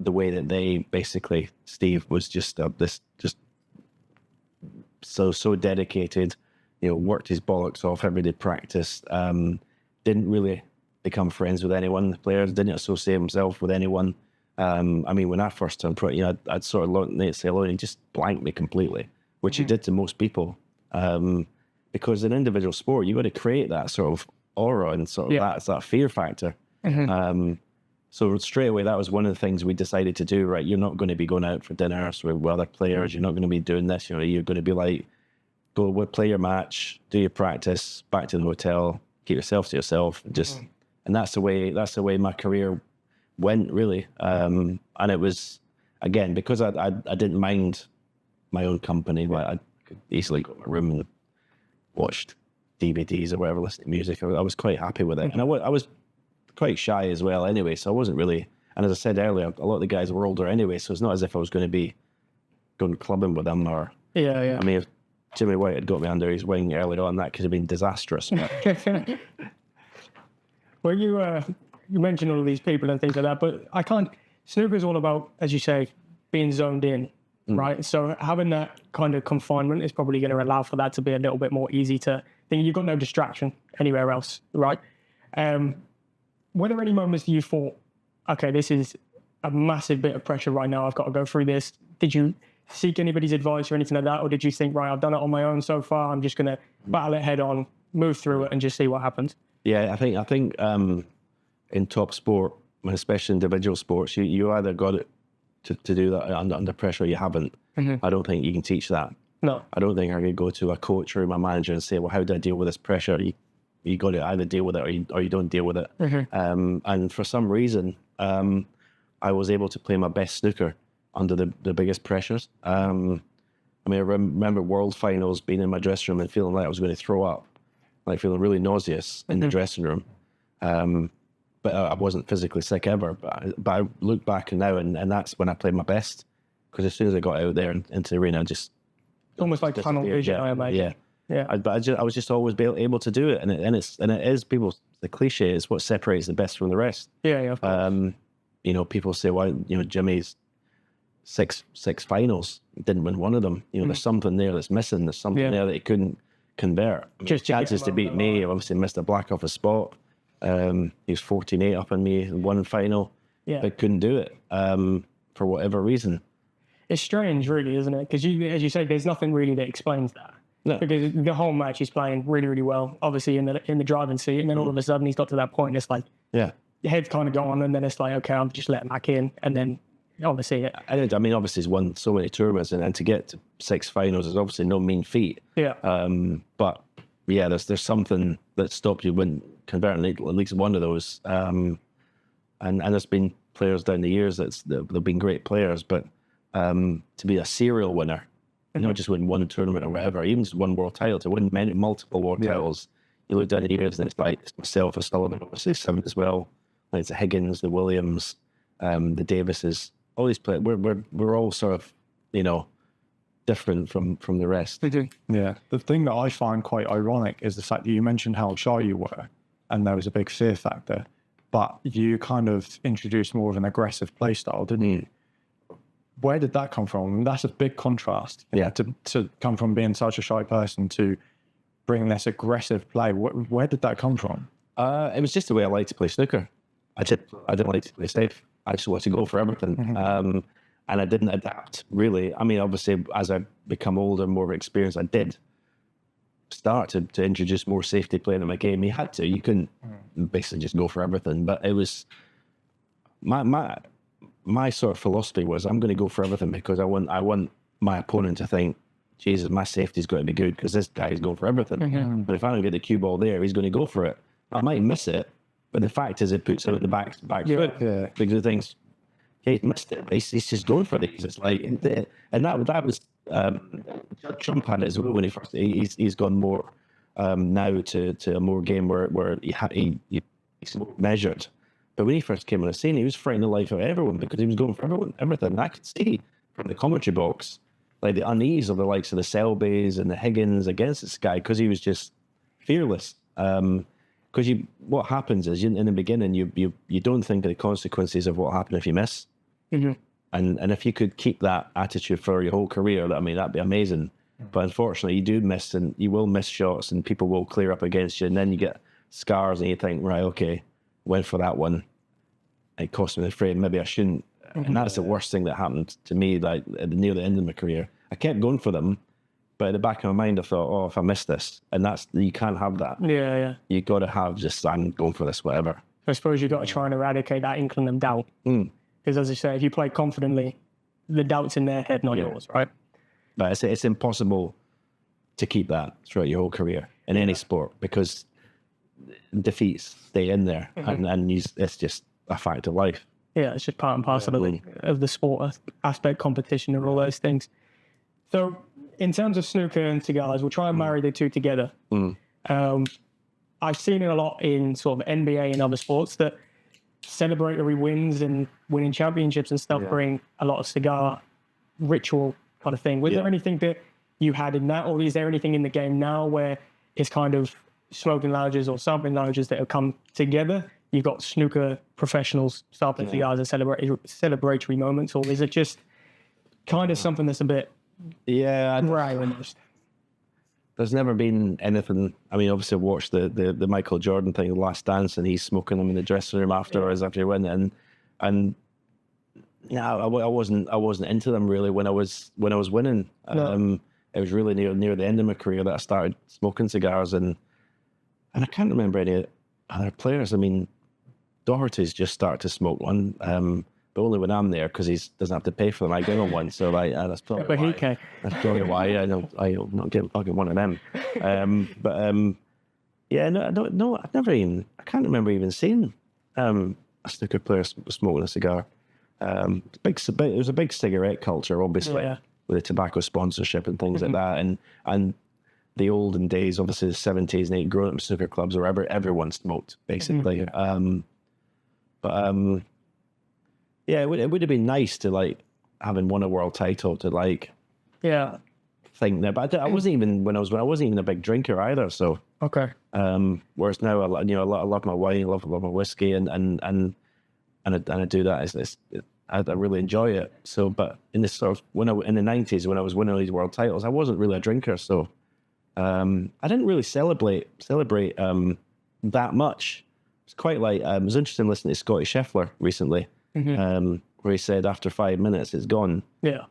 the way that they basically, Steve was just so dedicated, worked his bollocks off every day, practiced, didn't really become friends with anyone. The players didn't associate himself with anyone. I mean, when I first turned pro, I'd sort of learned Nate Salon, and he just blanked me completely, which he did to most people. Because in individual sport, you got to create that sort of aura and sort of that fear factor. So straight away, that was one of the things we decided to do. Right, you're not going to be going out for dinners with other players. You're not going to be doing this. You're going to be like, play your match, do your practice, back to the hotel, keep yourself to yourself, and that's the way my career went, really. And it was, again, because I didn't mind my own company, but I could easily go to my room and watched DVDs or whatever, listening to music. I was quite happy with it. And I was quite shy as well anyway, so I wasn't really, and as I said earlier, a lot of the guys were older anyway, so it's not as if I was going to be going clubbing with them or... Yeah. I mean, if Jimmy White had got me under his wing earlier on, that could have been disastrous. Well, you mentioned all of these people and things like that, but snooker is all about, as you say, being zoned in, right? So having that kind of confinement is probably going to allow for that to be a little bit more easy to think. You've got no distraction anywhere else, right? Were there any moments that you thought, okay, this is a massive bit of pressure right now, I've got to go through this? Did you seek anybody's advice or anything like that? Or did you think, right, I've done it on my own so far, I'm just going to battle it head on, move through it and just see what happens? Yeah, I think in top sport, especially individual sports, you either got it to do that under pressure or you haven't. I don't think you can teach that. No. I don't think I could go to a coach or my manager and say, well, how do I deal with this pressure? You got to either deal with it or you don't deal with it. And for some reason, I was able to play my best snooker under the biggest pressures. I mean, I remember world finals, being in my dressing room and feeling like I was going to throw up, like feeling really nauseous in the dressing room. But I wasn't physically sick ever. But I look back now and that's when I played my best, because as soon as I got out there into the arena, I just... Almost like tunnel vision, I imagine. Yeah. I was just always able to do it, and it is the cliche is what separates the best from the rest. Yeah, of course. People say, well, Jimmy's six finals, didn't win one of them. There's something there that's missing. There's something there that he couldn't convert. Just chances to beat me. Obviously missed a black off a spot. He was 14-8 up on me in one final, but couldn't do it for whatever reason. It's strange, really, isn't it? Because as you say, there's nothing really that explains that. No. Because the whole match he's playing really, really well, obviously in the driving seat, and then all of a sudden he's got to that point and it's like, your head's kind of gone, and then it's like, okay, I'm just letting back in, and then obviously obviously he's won so many tournaments, and to get to 6 finals is obviously no mean feat. Yeah. But yeah, there's something that stopped you when converting at least one of those. And there's been players down the years they've been great players, but to be a serial winner, not just win one tournament or whatever, even just one world title, to win multiple world titles, you look down the years and it's like it's myself, it's Sullivan, obviously 7 as well. Like it's the Higgins, the Williams, the Davises, all these players. We're all sort of, different from the rest. They do. Yeah. The thing that I find quite ironic is the fact that you mentioned how shy you were and there was a big fear factor, but you kind of introduced more of an aggressive play style, didn't you? Where did that come from? And that's a big contrast. Yeah. To come from being such a shy person to bring this aggressive play. Where did that come from? It was just the way I like to play snooker. I didn't like to play safe. I just wanted to go for everything. And I didn't adapt, really. I mean, obviously, as I become older, more experienced, I did start to introduce more safety playing in my game. You had to. You couldn't basically just go for everything. But it was... My sort of philosophy was, I'm going to go for everything because I want my opponent to think, Jesus, my safety's got to be good because this guy's going for everything. But if I don't get the cue ball there, he's going to go for it. I might miss it, but the fact is it puts it at the back foot. Yeah. Because it thinks, he missed it. He's just going for these. It's like, and that was Trump had it as well when he first. He's gone more now to a more game where he's measured. But when he first came on the scene, he was frightening the life out of everyone because he was going for everything. And I could see from the commentary box like the unease of the likes of the Selby's and the Higgins against this guy because he was just fearless. Because what happens is in the beginning you don't think of the consequences of what happened if you miss. And if you could keep that attitude for your whole career, I mean, that'd be amazing. But unfortunately, you do miss, and you will miss shots, and people will clear up against you, and then you get scars, and you think, right, okay, went for that one. It cost me the frame. Maybe I shouldn't. And that's the worst thing that happened to me, like near the end of my career. I kept going for them, but at the back of my mind, I thought, oh, if I miss this, and you can't have that. Yeah. You got to have just, I'm going for this, whatever. I suppose you've got to try and eradicate that inkling of doubt. Because as I say, if you play confidently, the doubt's in their head, not yours, right? But it's impossible to keep that throughout your whole career in any sport because defeats stay in there, and it's just a fact of life. Yeah, it's just part and parcel of the sport aspect, competition, and all those things. So, in terms of snooker and cigars, we'll try and marry the two together. I've seen it a lot in sort of NBA and other sports that celebratory wins and winning championships and stuff bring a lot of cigar ritual kind of thing. Was there anything that you had in that, or is there anything in the game now where it's kind of smoking lounges or sampling lounges that have come together? You've got snooker professionals sampling cigars and celebratory moments, or is it just kind of something that's a bit dry almost? There's never been anything. I mean, obviously, I watched the Michael Jordan thing, The Last Dance, and he's smoking them in the dressing room afterwards after he won. And yeah, I wasn't into them really when I was winning. No. It was really near the end of my career that I started smoking cigars, and I can't remember any other players. I mean, Doherty's just started to smoke one. But only when I'm there because he doesn't have to pay for them. I give him one, so that's probably why. That's probably why I'll not get one of them. No, I've never even. I can't remember even seeing a snooker player smoking a cigar. It was a big cigarette culture, obviously, with the tobacco sponsorship and things like that, and the olden days, obviously the 70s and 80s, growing up snooker clubs where everyone smoked basically. Yeah, it would have been nice to like having won a world title to like think that, but I wasn't even I wasn't even a big drinker either. So whereas now I love my wine, I love my whiskey, and I do that. I really enjoy it. So, but in this sort of in the 90s when I was winning these world titles, I wasn't really a drinker, so I didn't really celebrate that much. It's quite like it was interesting listening to Scotty Scheffler recently. Where he said after 5 minutes it's gone. Yeah,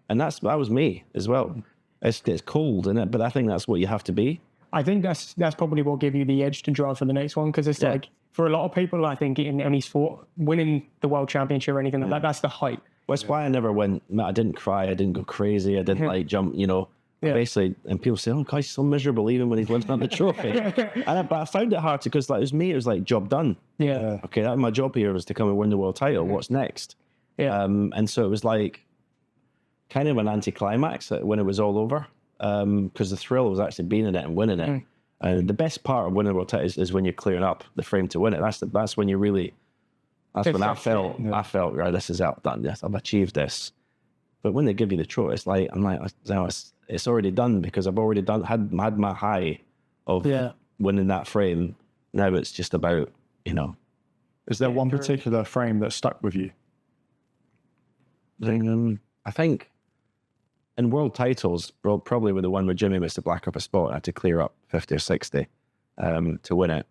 and that was me as well. It's cold, isn't it? But I think that's what you have to be. I think that's probably what give you the edge to drive for the next one, because it's like for a lot of people, I think in any sport, winning the world championship or anything like that, that's the hype. Well, that's why I never went. I didn't cry. I didn't go crazy. I didn't like jump. Basically, and people say, "Oh, God, he's so miserable even when he's lifting up the trophy." But I found it hard because, like, it was me. It was like, job done. Yeah. Okay, my job here was to come and win the world title. What's next? Yeah. And so it was like kind of an anticlimax when it was all over, because the thrill was actually being in it and winning it. And the best part of winning the world title is when you're clearing up the frame to win it. That's when you really. That's when I felt. I felt, right, this is out done. Yes, I've achieved this. But when they give you the trophy, it's like it's already done because I've already had my high of winning that frame. Now it's just about, Is there one particular frame that stuck with you? I think in world titles, probably with the one where Jimmy missed the black up a spot, I had to clear up 50 or 60 to win it.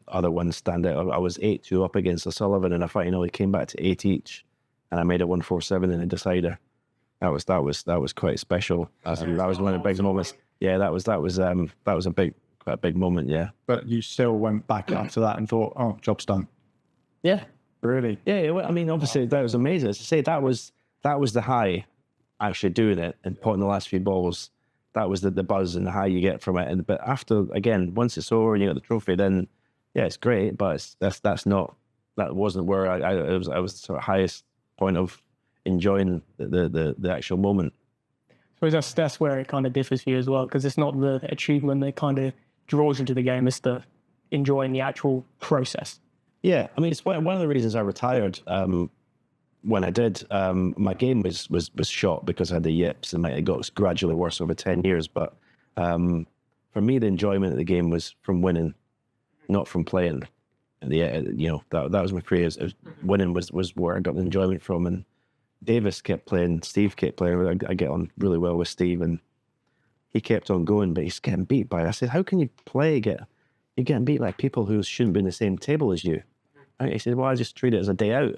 Other ones stand out. I was 8-2 up against O'Sullivan in a final. He came back to 8 each, and I made it 1-4-7 in a decider. That was quite special. That was one of the big moments. Yeah, that was quite a big moment. Yeah. But you still went back after that and thought, "Oh, job's done." Yeah. Really? Yeah. I mean, obviously that was amazing. As I say, that was the high, actually doing it and putting the last few balls. That was the buzz and the high you get from it. But after, again, once it's over and you got the trophy, then. Yeah, it's great, but that wasn't where I was sort of highest point of enjoying the actual moment. I suppose that's where it kind of differs for you as well, because it's not the achievement that kind of draws you to the game, it's the enjoying the actual process. Yeah, I mean, it's one of the reasons I retired. When I did, my game was shot because I had the yips, and it got gradually worse over 10 years. But for me, the enjoyment of the game was from winning. Not from playing, and that was my career. Winning was where I got the enjoyment from. And Davis kept playing, Steve kept playing. I get on really well with Steve, and he kept on going, but he's getting beat by. I said, "How can you play? You're getting beat by people who shouldn't be in the same table as you." And he said, "Well, I just treat it as a day out."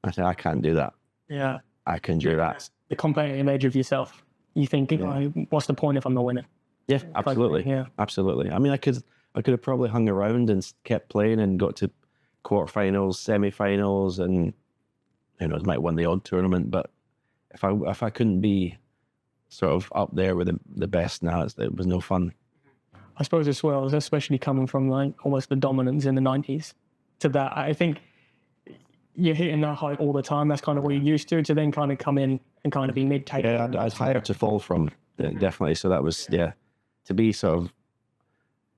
I said, "I can't do that. Yeah, I can do that." The competitive image of yourself. You think, what's the point if I'm not winning? Yeah, absolutely. Yeah, absolutely. I mean, I could have probably hung around and kept playing and got to quarterfinals, semi-finals, and might win the odd tournament. But if I couldn't be sort of up there with the best now, it was no fun. I suppose as well, especially coming from like almost the dominance in the 90s to that, I think you're hitting that height all the time. That's kind of what you're used to then kind of come in and kind of be mid-table. Yeah, I'd higher to fall from, definitely. So that was, to be sort of,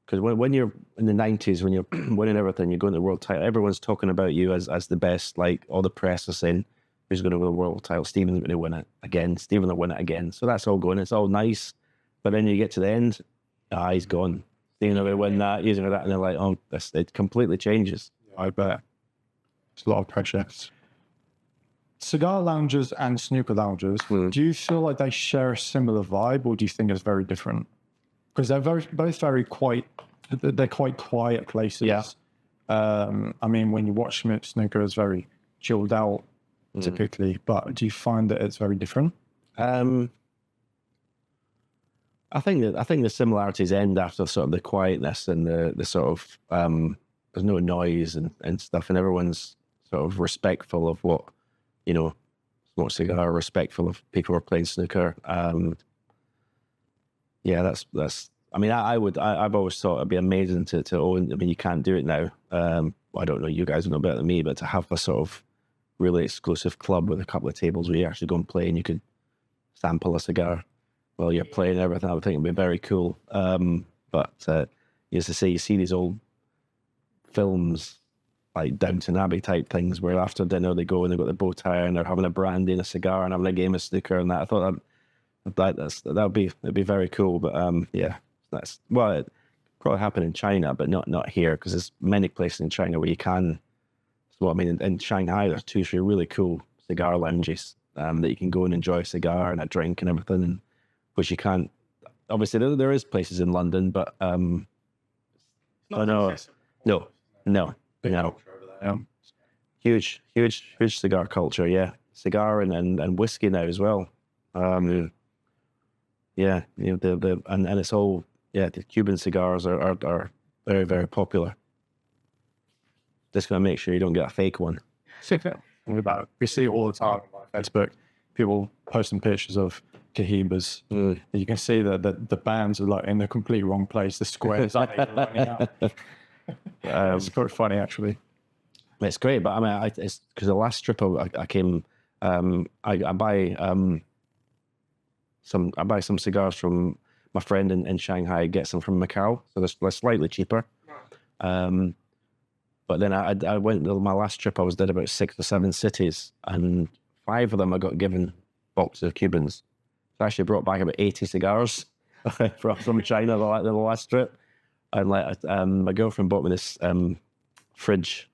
because when you're in the 90s, when you're winning everything, you're going to the world title, everyone's talking about you as the best. Like, all the press are saying, who's going to win the world title? Stephen's going to win it again. Stephen will win it again. So that's all going. It's all nice. But then you get to the end, he's gone. Stephen will win that, he's going to that. And they're like, oh, it completely changes. I bet. It's a lot of pressure. Cigar lounges and snooker lounges, do you feel like they share a similar vibe, or do you think it's very different? Because they're both they're quite quiet places. Yeah. I mean, when you watch snooker, it's very chilled out, typically. But do you find that it's very different? I think the similarities end after sort of the quietness and the sort of there's no noise and stuff, and everyone's sort of respectful of what smoke cigar, respectful of people who are playing snooker. Yeah, that's. I mean, I've always thought it'd be amazing to own. I mean, you can't do it now. I don't know. You guys know better than me, but to have a sort of really exclusive club with a couple of tables where you actually go and play and you could sample a cigar while you're playing everything, I would think it'd be very cool. But as I say, you see these old films like Downton Abbey type things where after dinner they go and they've got the bow tie and they're having a brandy and a cigar and having a game of snooker and that. I thought that'd be very cool. But it probably happen in China, but not here, because there's many places in China where you can. So I mean, in Shanghai, there's 2-3 really cool cigar lounges that you can go and enjoy a cigar and a drink and everything, and which you can't. Obviously, there is places in London, but no. Huge cigar culture, yeah. Cigar and whiskey now as well. And it's all, the Cuban cigars are very, very popular. Just gonna make sure you don't get a fake one. We see it all the time on Facebook. people posting pictures of Cohibas. You can see that the bands are like in the complete wrong place. The squares aren't even running out. It's quite funny, actually. It's great, but I mean, it's because the last trip I came, I buy some cigars from my friend in Shanghai, gets them from Macau, so they're slightly cheaper. But then I went, my last trip I did about 6 or 7 cities, and 5 of them I got given boxes of Cubans. So I actually brought back about 80 cigars from China the last trip. And like my girlfriend bought me this fridge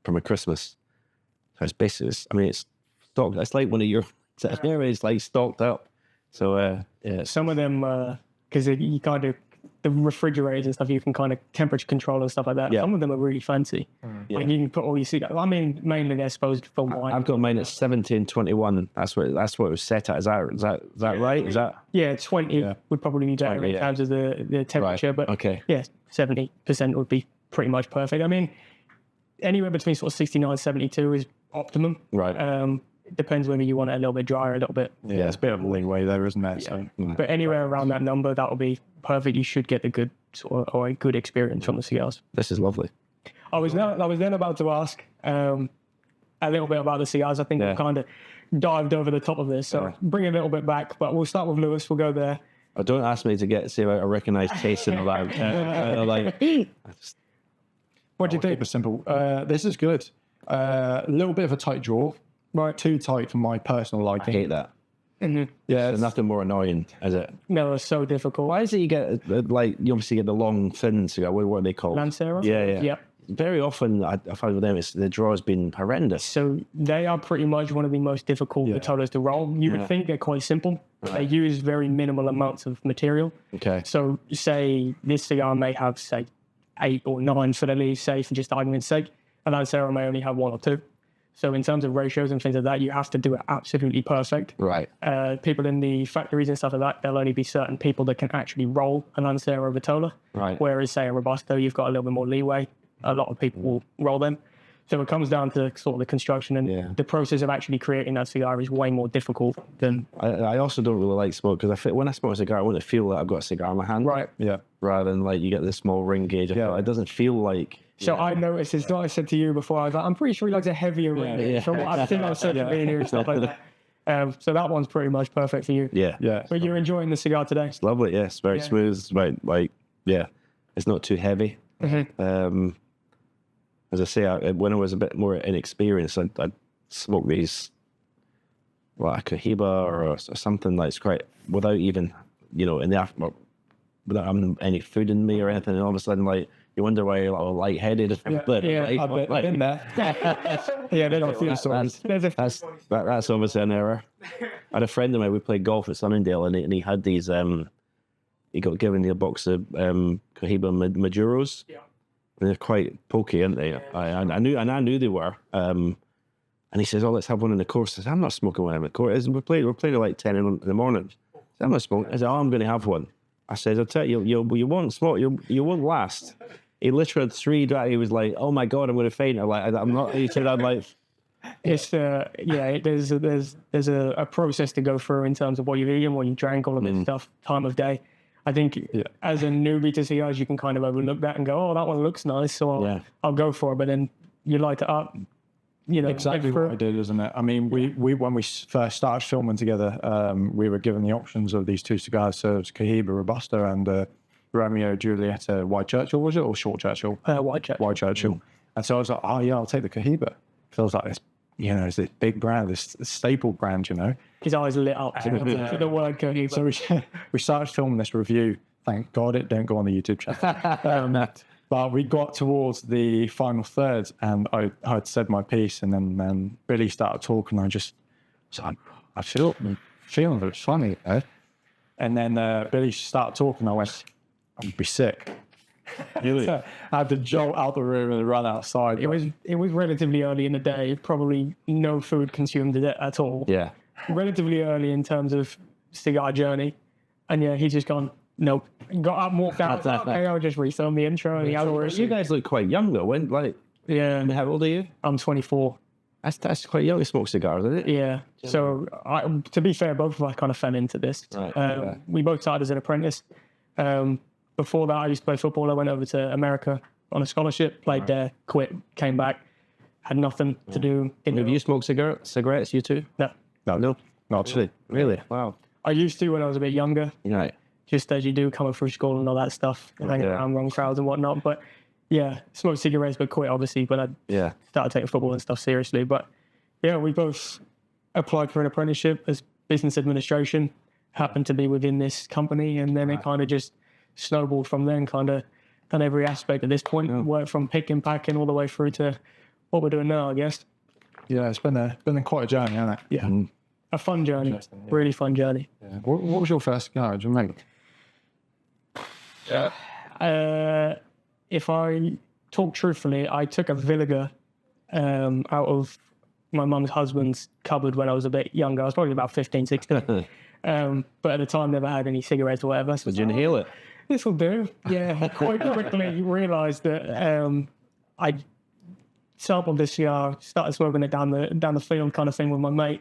for my Christmas. So it's basically, it's stocked. It's like one of your areas, like stocked up. So yeah, Some of them, because you kind of, the refrigerators and stuff, you can kind of temperature control and stuff like that. Yeah. Some of them are really fancy. Like you can put all your cigars. I mean, mainly they're supposed for wine. I've got mine at 1721. That's what it was set at. Is that right? Is that? Yeah, 20 would probably be better 20, in terms of the temperature, Right. but Okay. yeah, 70% would be pretty much perfect. I mean, anywhere between sort of 69 and 72 is optimum. Right. It depends whether you want it a little bit drier, a little bit. Yeah, it's a bit of a leeway there, isn't there? So, But anywhere around that number, that will be perfect. You should get the good sort of, or a good experience from the cigars. This is lovely. I was then about to ask a little bit about the cigars. I think we've kind of dived over the top of this, so bring it a little bit back. But we'll start with Lewis. We'll go there. Oh, don't ask me to see if I recognise taste and all that. What do you think? keep it simple. This is good. A little bit of a tight draw. Right. Too tight for my personal I liking. hate that. Yeah, There's nothing more annoying, is it? No, it's so difficult. Why is it you get, like, you obviously get the long, thin cigar? What are they called? Lancero? Yeah. Yep. Very often, I find with them, the draw has been horrendous. So they are pretty much one of the most difficult vitolas to roll. You would think they're quite simple. But they use very minimal amounts of material. Okay. So say this cigar may have, say, 8 or 9 for the leaves, say, for just argument's sake. And Lancero may only have 1 or 2. So in terms of ratios and things like that, you have to do it absolutely perfect. Right. People in the factories and stuff like that, there'll only be certain people that can actually roll an Lancero Vitola. Right. Whereas, say, a Robusto, you've got a little bit more leeway. A lot of people will roll them. So it comes down to sort of the construction, and the process of actually creating that cigar is way more difficult than... I also don't really like smoke, because when I smoke a cigar, I want to feel like I've got a cigar in my hand. Right. Yeah. Rather than, like, you get the small ring gauge. It doesn't feel like... So I noticed, it's what I said to you before, I was like, I'm pretty sure he likes a heavier ring. From what I've seen on social media and stuff like that. So that one's pretty much perfect for you. Yeah. But you're enjoying the cigar today? It's lovely, yes. Very smooth. It's very, it's not too heavy. As I say, when I was a bit more inexperienced, I'd smoke these, like a Cohiba or something that's quite, without even, in the afternoon, without having any food in me or anything, and all of a sudden, like, you wonder why you're like lightheaded. I've been there. Yeah, they don't feel so. That's obviously an error. I had a friend of mine, we played golf at Sunningdale, and he had these, he got given a box of Cohiba Maduros. Yeah. And they're quite pokey, aren't they? I knew they were. And he says, "Oh, let's have one in the course." I said, "I'm not smoking one in the course. We're playing at like 10 in the morning." I said, "I'm not smoking." I said, "Oh, I'm going to have one." I said, "I'll tell you, you won't smoke. You won't last." He literally had 3 He was like, "Oh my god, I'm going to faint." I'm not. He said, "I'm like." It's there's a process to go through in terms of what you've eaten, what you drank, all of this stuff, time of day. I think as a newbie to cigars, you can kind of overlook that and go, "Oh, that one looks nice, so I'll go for it." But then you light it up, Exactly what I did, isn't it? I mean, we when we first started filming together, we were given the options of these 2 cigars. So it was Cohiba Robusto and Romeo Julieta White Churchill, was it, or Short Churchill? White Churchill. White Churchill. And so I was like, "Oh yeah, I'll take the Cohiba." Because I was like, it's this big brand, this staple brand, His eyes lit up to the word Cohiba. So we started filming this review. Thank God it don't go on the YouTube channel. But we got towards the final third, and I had said my piece, and then Billy started talking. I feel feeling it was funny, and then Billy started talking. I went, "I'm gonna be sick." Really? So I had to jolt out the room and run outside. It was relatively early in the day. Probably no food consumed at all. Yeah. Relatively early in terms of cigar journey, and he's just gone. Nope. Got up, walked out. Okay, I'll just refilm the intro and the outdoors. You guys look quite young though. How old are you? I'm 24. That's quite young to smoke cigars, isn't it? Yeah. So to be fair, both of us kind of fell into this. Right. We both started as an apprentice. Before that, I used to play football. I went over to America on a scholarship, played there, quit, came back, had nothing to do. Have you smoked cigarettes, you two? No. No. Not actually. Really? Wow. I used to when I was a bit younger, Right. just as you do coming through school and all that stuff, hanging around wrong crowds and whatnot. But yeah, smoked cigarettes, but quit obviously when I started taking football and stuff seriously. But yeah, we both applied for an apprenticeship as business administration, happened to be within this company, and then it kind of just snowballed from there and kind of done every aspect at this point, worked from picking, packing all the way through to what we're doing now, I guess. Yeah, it's been quite a journey, hasn't it? Yeah. A fun journey, really fun journey. Yeah. What was your first cigar? Do you remember? If I talk truthfully, I took a Villiger out of my mum's husband's cupboard when I was a bit younger. I was probably about 15, 16. But at the time, never had any cigarettes or whatever. So Did you inhale it? this will do. Yeah, quite quickly realised that I sampled this cigar, started smoking it down the field kind of thing with my mate.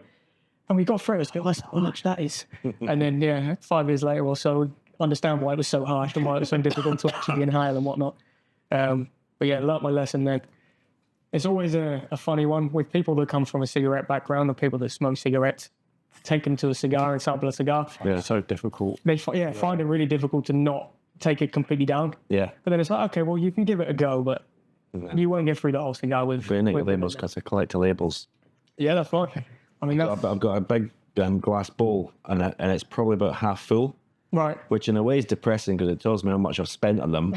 And we got through it. I was like, how much that is? And then, 5 years later or so, understand why it was so harsh and why it was so difficult to actually inhale and whatnot. But yeah, learnt my lesson then. It's always a funny one with people that come from a cigarette background or people that smoke cigarettes. Take them to a cigar and sample a cigar. Yeah, it's so difficult. They find it really difficult to not take it completely down. Yeah. But then it's like, okay, well, you can give it a go, but you won't get through the whole cigar with... Burning labels because I collect the labels. Yeah, that's fine. I mean, that's... I've got a big glass bowl and it's probably about half full. Right. Which in a way is depressing because it tells me how much I've spent on them.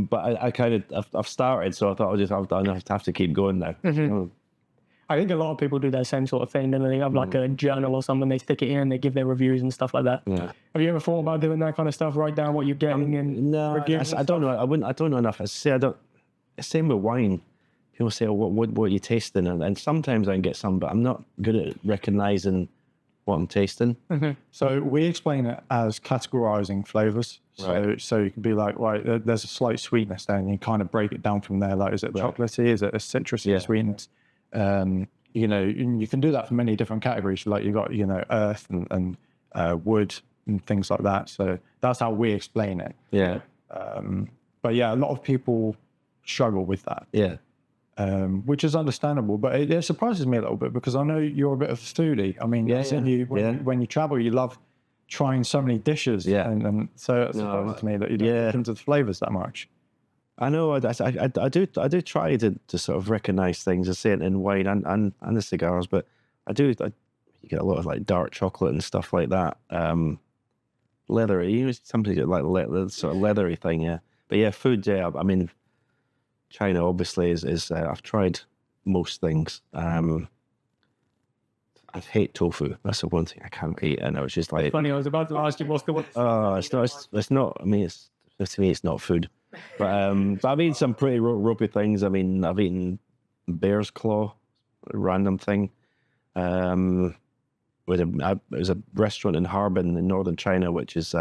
But I've started, so I thought I'll have to keep going now. I think a lot of people do that same sort of thing. Don't they have like a journal or something, they stick it in, they give their reviews and stuff like that. Yeah. Have you ever thought about doing that kind of stuff? Write down what you're getting and no, reviews I don't know. I don't know enough. I say I don't. Same with wine. People say, "Oh, what are you tasting?" And sometimes I can get some, but I'm not good at recognizing what I'm tasting. So we explain it as categorizing flavors. So you can be like, right, there's a slight sweetness there, and you kind of break it down from there. Like, is it chocolatey? Is it a citrusy sweetness? You know, you can do that for many different categories. Like you've got, earth and wood and things like that. So that's how we explain it. Yeah. But yeah, a lot of people struggle with that. Yeah. Which is understandable, but it surprises me a little bit because I know you're a bit of a foodie. I mean, when you travel, you love trying so many dishes. Yeah. And so it surprises me that you don't get into the flavors that much. I know. I do try to sort of recognize things. I say it in wine and the cigars, but you get a lot of like dark chocolate and stuff like that. Leathery, something like sort of leathery thing. Yeah. But yeah, food. Yeah. I mean, China obviously is I've tried most things. I hate tofu. That's the one thing I can't eat, and I was just like, it's funny. I was about to ask you what's the one. Oh, it's not. I mean, to me, it's not food. But I've eaten some pretty ropey things. I mean, I've eaten bear's claw, a random thing. It was a restaurant in Harbin in northern China, which is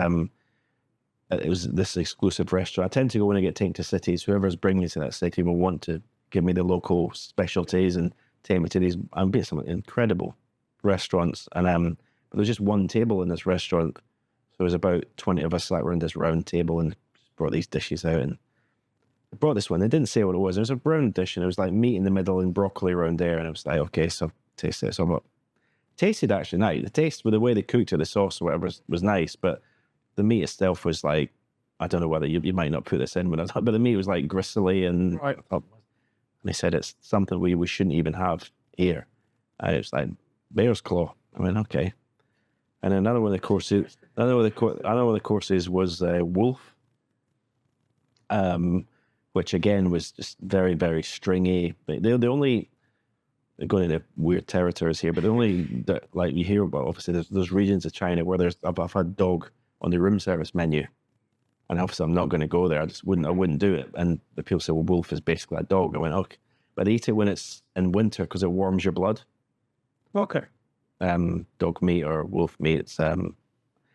it was this exclusive restaurant. I tend to go when I get taken to cities. Whoever's bringing me to that city will want to give me the local specialties and take me to these. I'm being some incredible restaurants, and but there's just one table in this restaurant. So there was about 20 of us sat around this round table and brought these dishes out, and I brought this one. They didn't say what it was. It was a brown dish, and it was like meat in the middle and broccoli around there. And I was like, okay, so taste it. So tasted actually nice. The taste with the way they cooked it, the sauce or whatever was nice, but the meat itself was like, I don't know whether you might not put this in, but the meat was like gristly and they said it's something we shouldn't even have here. And it's like bear's claw. I mean, okay. And another one of the courses, was wolf, which again was just very, very stringy. But they're going into weird territories here, but like you hear about, obviously there's those regions of China where I've had dog on the room service menu, and obviously I'm not going to go there. I wouldn't do it. And the people say, well, wolf is basically a dog. I went, okay, but I eat it when it's in winter because it warms your blood. Okay. Dog meat or wolf meat. It's and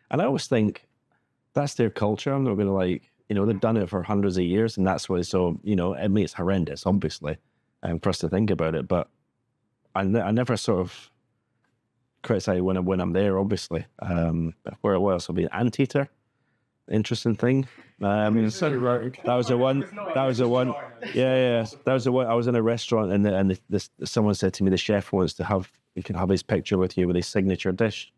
I always think that's their culture. I'm not going to they've done it for hundreds of years, and that's why. So I mean, it's horrendous, obviously. for us to think about it. But I never sort of criticize when I'm there, obviously. Where else will be anteater? Interesting thing. So rogue. That was the one. That was the one. Yeah. That was the one. I was in a restaurant and someone said to me the chef wants to have, you can have his picture with you with his signature dish.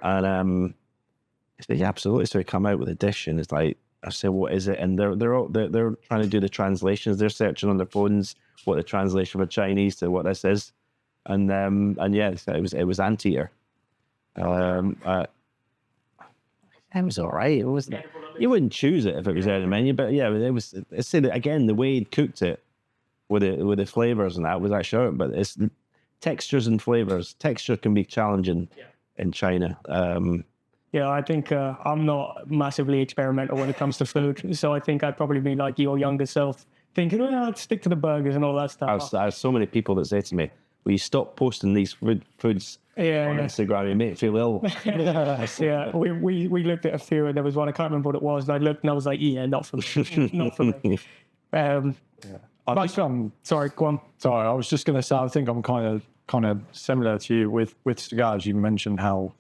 And I said, yeah, absolutely. So he come out with a dish and it's like, I said, what is it? And they're trying to do the translations. They're searching on their phones what the translation for Chinese to what this is. And yeah, it was anteater. It was all right. It wasn't. You wouldn't choose it if it was there in the menu, but yeah, it was. It's said again the way he cooked it with the flavors and that was actually out. But it's textures and flavors. Texture can be challenging in China. Yeah, I think I'm not massively experimental when it comes to food, so I think I'd probably be like your younger self, thinking, "Oh, I'd stick to the burgers and all that stuff." I have so many people that say to me, "Will you stop posting these foods?" On Instagram, you make me feel ill. Yeah, we looked at a few, and there was one I can't remember what it was. And I looked, and I was like, "Yeah, not for me, not for me." Sorry, go on. Sorry, I was just going to say, I think I'm kind of similar to you with cigars. You mentioned how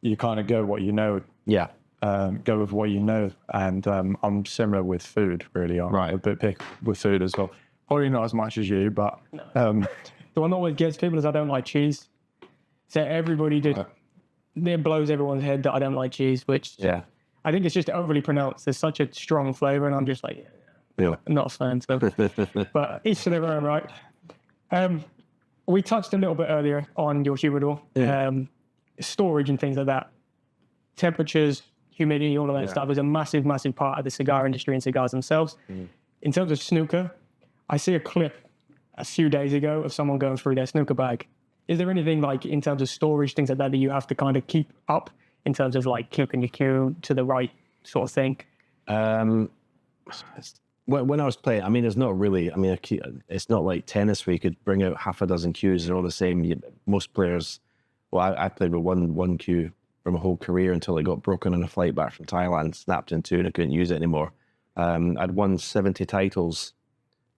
you kind of go what you know. Yeah. Go with what you know, and I'm similar with food. Really, I'm a bit picky with food as well. Probably not as much as you, but the one that always gets people is I don't like cheese. So everybody it blows everyone's head that I don't like cheese, which I think it's just overly pronounced. There's such a strong flavor, and I'm just like, I'm not a fan. So. But each to their own, right? We touched a little bit earlier on your humidor, storage and things like that. Temperatures, humidity, all of that stuff is a massive, massive part of the cigar industry and cigars themselves. In terms of snooker, I see a clip a few days ago of someone going through their snooker bag. Is there anything like in terms of storage, things like that you have to kind of keep up in terms of like clipping your cue to the right sort of thing? When I was playing, I mean, it's not really, I mean, it's not like tennis where you could bring out half a dozen cues. They're all the same. Most players, well, I played with one cue for my whole career until it got broken on a flight back from Thailand, snapped in two, and I couldn't use it anymore. I'd won 70 titles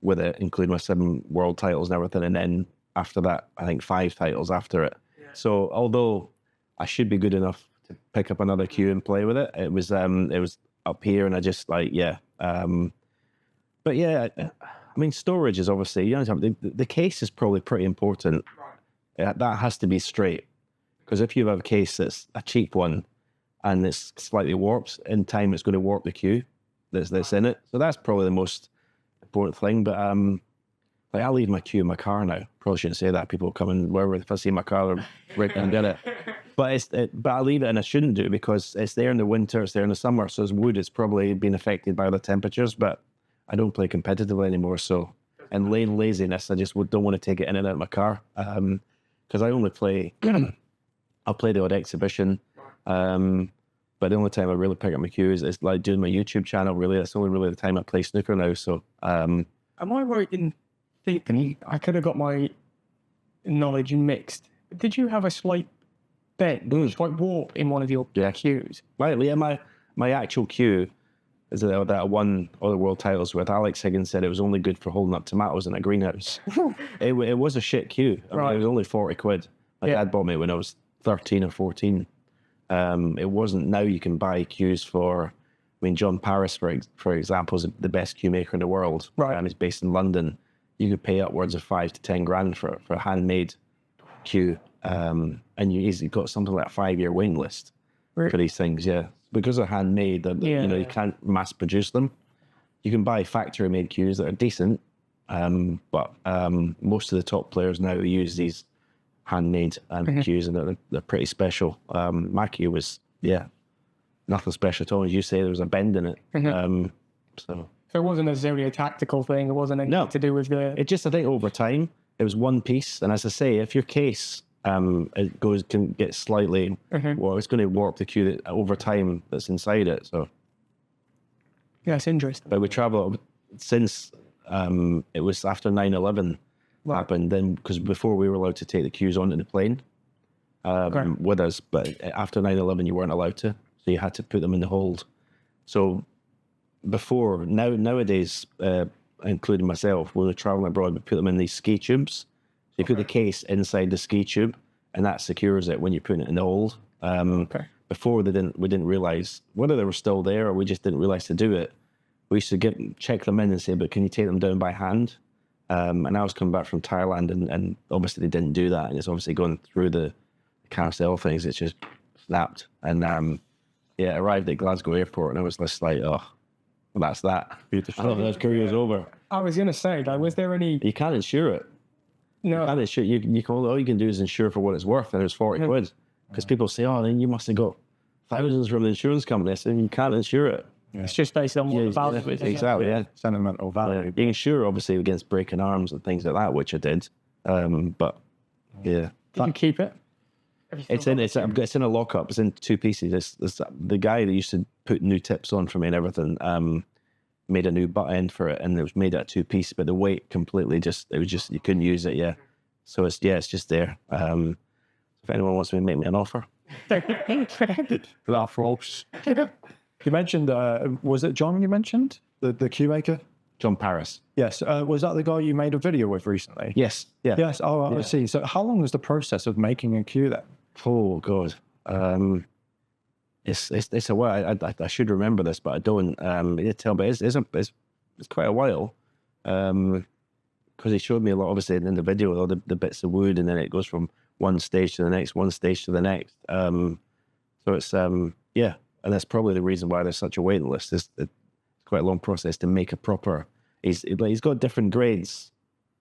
with it, including my 7 world titles and everything. And then after that, I think 5 titles after it. Yeah. So although I should be good enough to pick up another cue and play with it, it was up here, and I just like, but yeah, I mean, storage is obviously, you know, the case is probably pretty important. Right. That has to be straight, because if you have a case that's a cheap one and it's slightly warped, in time it's going to warp the cue that's in it. So that's probably the most important thing. But like I leave my cue in my car now. Probably shouldn't say that. People come in wherever, if I see my car, they're breaking and get it. But but I leave it, and I shouldn't do, because it's there in the winter, it's there in the summer. So as wood, it's probably been affected by the temperatures. But I don't play competitively anymore. So, and laziness, I just don't want to take it in and out of my car, because I only play. I'll play the odd exhibition, but the only time I really pick up my cues is like doing my YouTube channel. Really, that's only really the time I play snooker now. So, am I right in thinking I could have got my knowledge mixed? Did you have a slight bend, slight warp in one of your cues? Right, yeah. My actual cue is that I won all the world titles with. Alex Higgins said it was only good for holding up tomatoes in a greenhouse. It was a shit cue. I mean, it was only 40 quid. My dad bought me when I was 13 or 14. It wasn't. Now you can buy cues for, I mean, John Paris, for example, is the best cue maker in the world. Right. He's based in London. You could pay upwards of 5 to 10 grand for a handmade cue. And you've got something like a 5-year waiting list for these things, Because they're handmade, you know, you can't mass produce them. You can buy factory made cues that are decent, but most of the top players now use these handmade cues, and they're pretty special. My cue was, nothing special at all. As you say, there was a bend in it. So it wasn't necessarily a tactical thing. It wasn't anything to do with the... It just, I think over time, it was one piece. And as I say, if your case... it can get slightly, well, it's going to warp the cue that, over time that's inside it. So, it's interesting. But we travel since it was after 9/11 happened. Then, because before we were allowed to take the cues onto the plane with us, but after 9/11 you weren't allowed to, so you had to put them in the hold. So before nowadays including myself, when we're traveling abroad, we put them in these ski tubes. So you put the case inside the ski tube, and that secures it when you're putting it in the hold. Before we didn't realize whether they were still there or we just didn't realize to do it. We used to check them in and say, but can you take them down by hand? And I was coming back from Thailand, and obviously they didn't do that. And it's obviously going through the carousel things. It's just snapped. And it arrived at Glasgow Airport, and I was just like, oh, well, that's that. Beautiful. I thought that career's over. I was going to say, like, was there any... You can't insure it. No. You can't insure it. All you can do is insure for what it's worth, and it was 40 quid. Because people say, oh, then you must have got thousands from the insurance company. I said, you can't insure it. Yeah. It's just based on what the value is. Exactly, yeah. Sentimental value. You can insure, obviously, against breaking arms and things like that, which I did. But, yeah. Did you keep it? It's in a lockup. It's in 2 pieces. The guy that used to put new tips on for me and everything made a new butt end for it, and it was made out of 2 pieces, but the weight completely you couldn't use it, yeah. So it's just there. If anyone wants to make me an offer. You mentioned, was it John you mentioned? The cue maker? John Paris. Yes. Was that the guy you made a video with recently? Yes. Yeah. Yes. Oh, I see. So how long was the process of making a cue then? Oh, God. It's a while. I should remember this, but I don't. It's quite a while. Because he showed me a lot, obviously, in the video, with all the bits of wood, and then it goes from one stage to the next, one stage to the next. So it's, and that's probably the reason why there's such a waiting list. It's quite a long process to make a proper... He's got different grades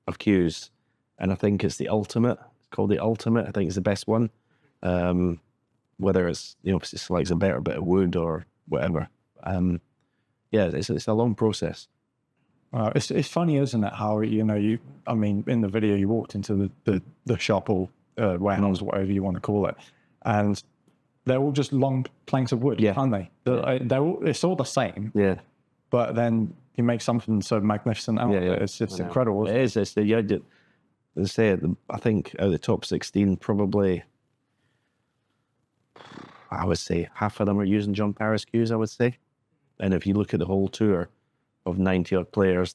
of cues, and I think it's the ultimate. It's called the ultimate. I think it's the best one. Whether it's, if it selects a better bit of wood or whatever. It's a long process. It's funny, isn't it? How in the video you walked into the shop or warehouse, whatever you want to call it, and they're all just long planks of wood, aren't they? It's all the same. Yeah. But then you make something so magnificent out of it. It's just incredible. It is. I think out of the top 16, probably, I would say half of them are using John Paris cues, I would say. And if you look at the whole tour of 90 odd players,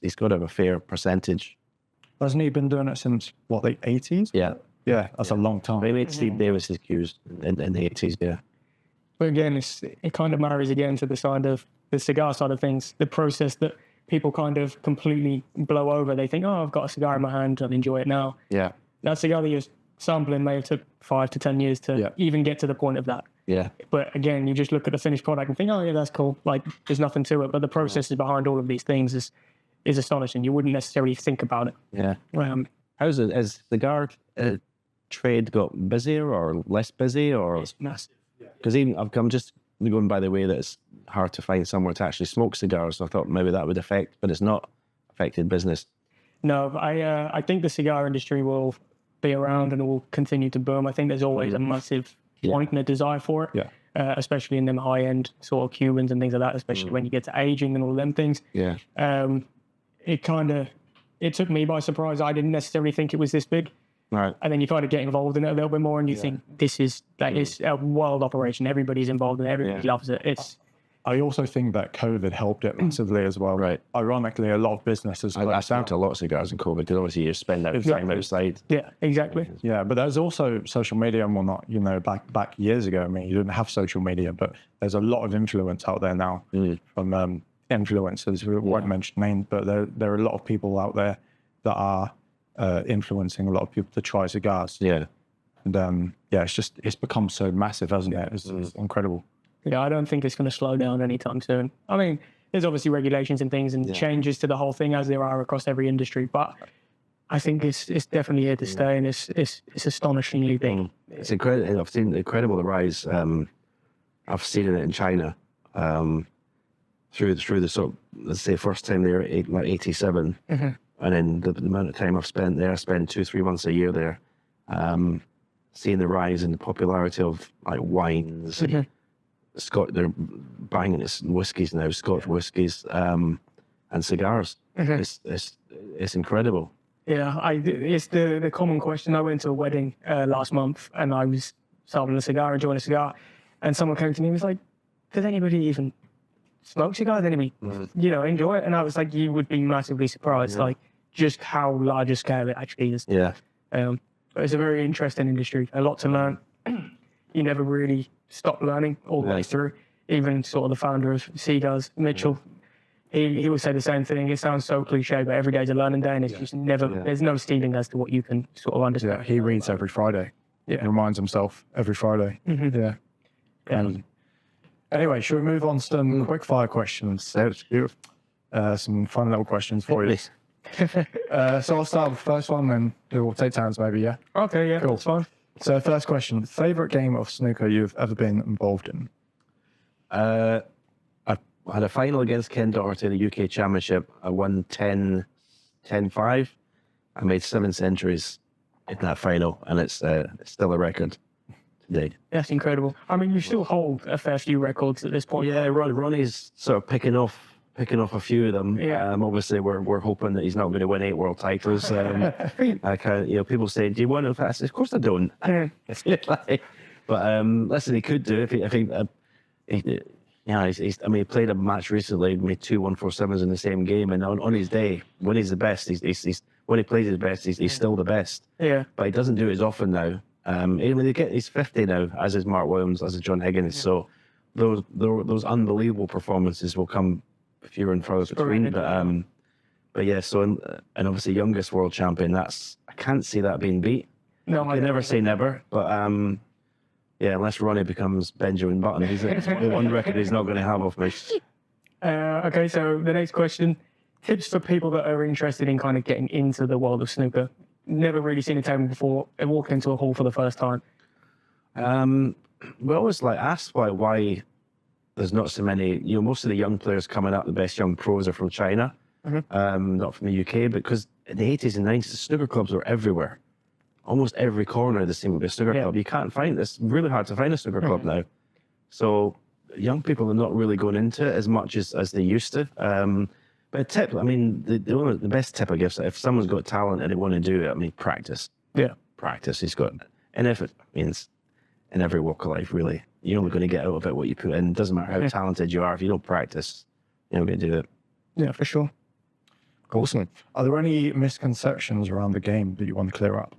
he's got to have a fair percentage. Hasn't he been doing it since, the 80s? Yeah. Yeah, that's a long time. They made Steve Davis's cues in the 80s, yeah. But again, it kind of marries again to the side of the cigar side of things, the process that people kind of completely blow over. They think, oh, I've got a cigar in my hand, I'll enjoy it now. Yeah. That cigar that you're sampling may have took 5 to 10 years to even get to the point of that. Yeah. But again, you just look at the finished product and think, oh, yeah, that's cool. Like, there's nothing to it. But the processes behind all of these things is astonishing. You wouldn't necessarily think about it. Yeah. Has cigar trade got busier or less busy? Or it's massive. Because I'm just going by the way that it's hard to find somewhere to actually smoke cigars. So I thought maybe that would affect, but it's not affected business. No, I think the cigar industry will be around and it will continue to boom. I think there's always a massive want and a desire for it, especially in them high-end sort of Cubans and things like that, especially when you get to aging and all them things. Yeah. It took me by surprise. I didn't necessarily think it was this big. Right. And then you kind of get involved in it a little bit more and you think that is a wild operation. Everybody's involved and everybody loves it. I also think that COVID helped it massively as well. Right. Ironically, a lot of businesses... I found a lot of cigars in COVID because obviously you spend that time outside. Yeah, exactly. Yeah, but there's also social media and whatnot. Back years ago, you didn't have social media, but there's a lot of influence out there now from influencers. We won't mention names, but there are a lot of people out there that are influencing a lot of people to try cigars. Yeah. And it's become so massive, hasn't it? It's incredible. Yeah, I don't think it's going to slow down anytime soon. I mean, there's obviously regulations and things and changes to the whole thing as there are across every industry, but I think it's definitely here to stay, and it's astonishingly big. It's incredible. I've seen incredible rise. I've seen it in China through the sort of, let's say, first time there, like 87, and then the amount of time I've spent there, I spend 2-3 months a year there, seeing the rise in the popularity of like wines. They're buying it in whiskies now, Scotch whiskies, and cigars. It's incredible. Yeah, it's the common question. I went to a wedding last month and I was sampling a cigar, enjoying a cigar, and someone came to me and was like, does anybody even smoke cigars, and he'd be, enjoy it. And I was like, you would be massively surprised, like just how large a scale it actually is. Yeah. But it's a very interesting industry, a lot to learn. You never really stop learning all the way through. Even sort of the founder of C.Gars, Mitchell, he would say the same thing. It sounds so cliche, but every day's a learning day, and it's just never, there's no ceiling as to what you can sort of understand. Yeah, he reads every Friday. Yeah. He reminds himself every Friday. Yeah. Anyway, should we move on to some quick fire questions? Some fun little questions for you. So I'll start with the first one, then we'll take turns maybe, yeah? Okay, yeah, Cool. that's fine. So first question, favourite game of snooker you've ever been involved in? I had a final against Ken Doherty in the UK Championship. I won 10-5. I made 7 centuries in that final, and it's still a record today. That's incredible. I mean, you still hold a fair few records at this point. Yeah, Ronnie's sort of picking off a few of them. Yeah. Obviously, we're hoping that he's not going to win 8 world titles. People say, "Do you want to?" I said, "Of course I don't." But listen, he could do if he he played a match recently, made 2 1-4-7s in the same game, and on his day, when he's the best, he's when he plays his best, he's still the best. Yeah. But he doesn't do it as often now. He's 50 now, as is Mark Williams, as is John Higgins. So those unbelievable performances will come fewer and further between. But yeah, so and obviously youngest world champion. I can't see that being beat. No, I never say never, but yeah, unless Ronnie becomes Benjamin Button, he's one record he's not going to have off me. Okay, so the next question: tips for people that are interested in kind of getting into the world of snooker. Never really seen a table before. They walk into a hall for the first time. We always ask why there's not so many. Most of the young players coming up, the best young pros are from China, not from the UK. Because in the 80s and 90s, the snooker clubs were everywhere. Almost every corner there seemed to be a snooker club. You can't find it's really hard to find a snooker club now. So young people are not really going into it as much as they used to. But a tip, I mean, the best tip I give is if someone's got talent and they want to do it, I mean, practice. Yeah. Practice. And if it means in every walk of life, really, you're only going to get out of it what you put in. It doesn't matter how talented you are. If you don't practice, you're not going to do it. Yeah, for sure. Awesome. Are there any misconceptions around the game that you want to clear up?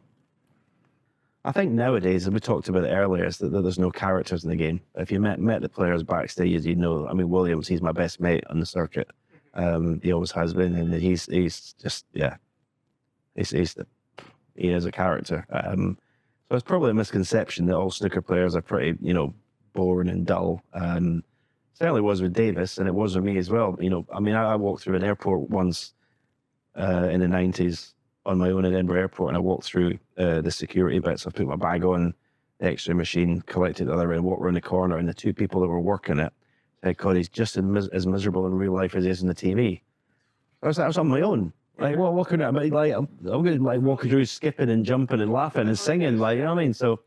I think nowadays, as we talked about it earlier, is that there's no characters in the game. If you met the players backstage, you'd know. I mean, Williams, he's my best mate on the circuit. He always has been, and he's just he is a character. So it's probably a misconception that all snooker players are pretty, boring and dull. Certainly was with Davis, and it was with me as well. I mean, I walked through an airport once in the 90s on my own at Edinburgh Airport, and I walked through the security bits. I put my bag on the X-ray machine, collected the other end, walked around the corner, and the 2 people that were working it said, "God, he's just as miserable in real life as he is in the TV." I was on my own. What could I be like? I'm going to walking through, skipping and jumping and laughing and singing, you know what I mean? So,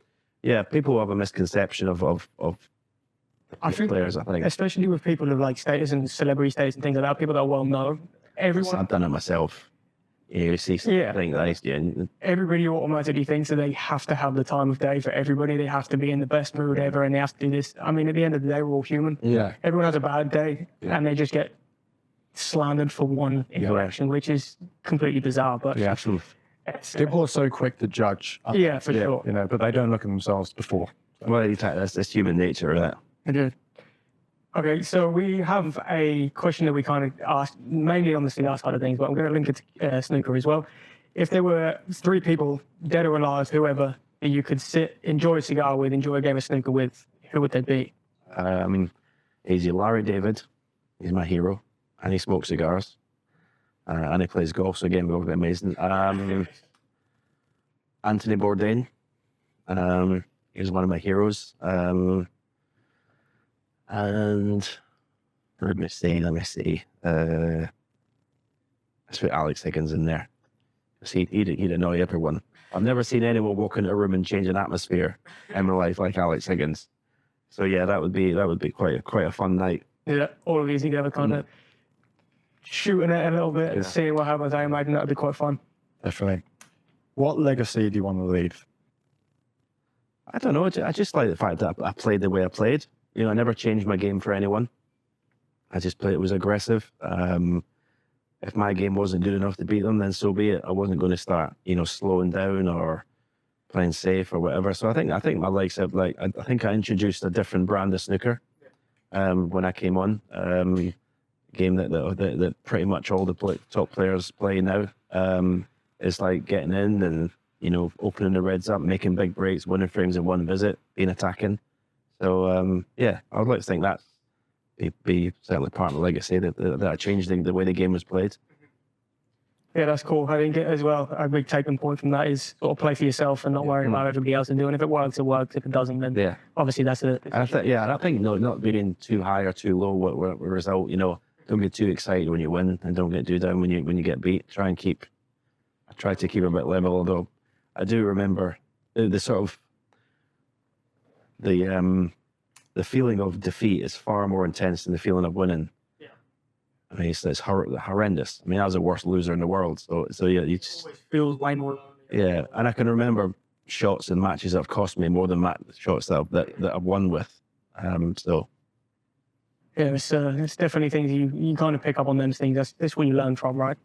yeah, people have a misconception of players, I think. Especially with people of status and celebrity status and things like that, people that are well known. I've done it myself. You see something everybody automatically thinks that they have to have the time of day for everybody. They have to be in the best mood ever, and they have to do this. I mean, at the end of the day, we're all human. Yeah. Everyone has a bad day, and they just get slandered for one interaction, which is completely bizarre. But Yeah. People are so quick to judge. For sure. But they don't look at themselves before. Well, that's human nature, right? I do. Okay, so we have a question that we kind of asked, mainly on the cigar side of things, but I'm going to link it to snooker as well. If there were 3 people, dead or alive, whoever, that you could sit, enjoy a cigar with, enjoy a game of snooker with, who would they be? I mean, easy. Larry David, he's my hero, and he smokes cigars, and he plays golf, so again, we're amazing. Anthony Bourdain, he's one of my heroes. And let me see. Let's put Alex Higgins in there. He'd annoy everyone. I've never seen anyone walk into a room and change an atmosphere in my life like Alex Higgins. So yeah, that would be quite a fun night. Yeah, all of these together, kind of shooting it a little bit and seeing what happens. I imagine that would be quite fun. Definitely. What legacy do you want to leave? I don't know. I just like the fact that I played the way I played. I never changed my game for anyone. I just played. It was aggressive. If my game wasn't good enough to beat them, then so be it. I wasn't going to start, slowing down or playing safe or whatever. So I think my likes have I think I introduced a different brand of snooker when I came on. Game that pretty much all the top players play now. It's like getting in and opening the reds up, making big breaks, winning frames in one visit, being attacking. So yeah, I would like to think that be certainly part of the legacy that I changed the way the game was played. Yeah, that's cool. I think as well, a big taking point from that is sort of play for yourself and not worry about everybody else and doing. If it works, it works. If it doesn't, then obviously that's a. And I think not being too high or too low. What result? Don't get too excited when you win, and don't get too down when you get beat. I try to keep a bit level. Although I do remember the sort of the feeling of defeat is far more intense than the feeling of winning. Yeah. I mean, it's horrendous. I mean, I was the worst loser in the world. So yeah, you just always feels way more. Yeah, and I can remember shots and matches that have cost me more than shots that I've won with. So. Yeah, it's definitely things you kind of pick up on those things. That's where you learn from, right?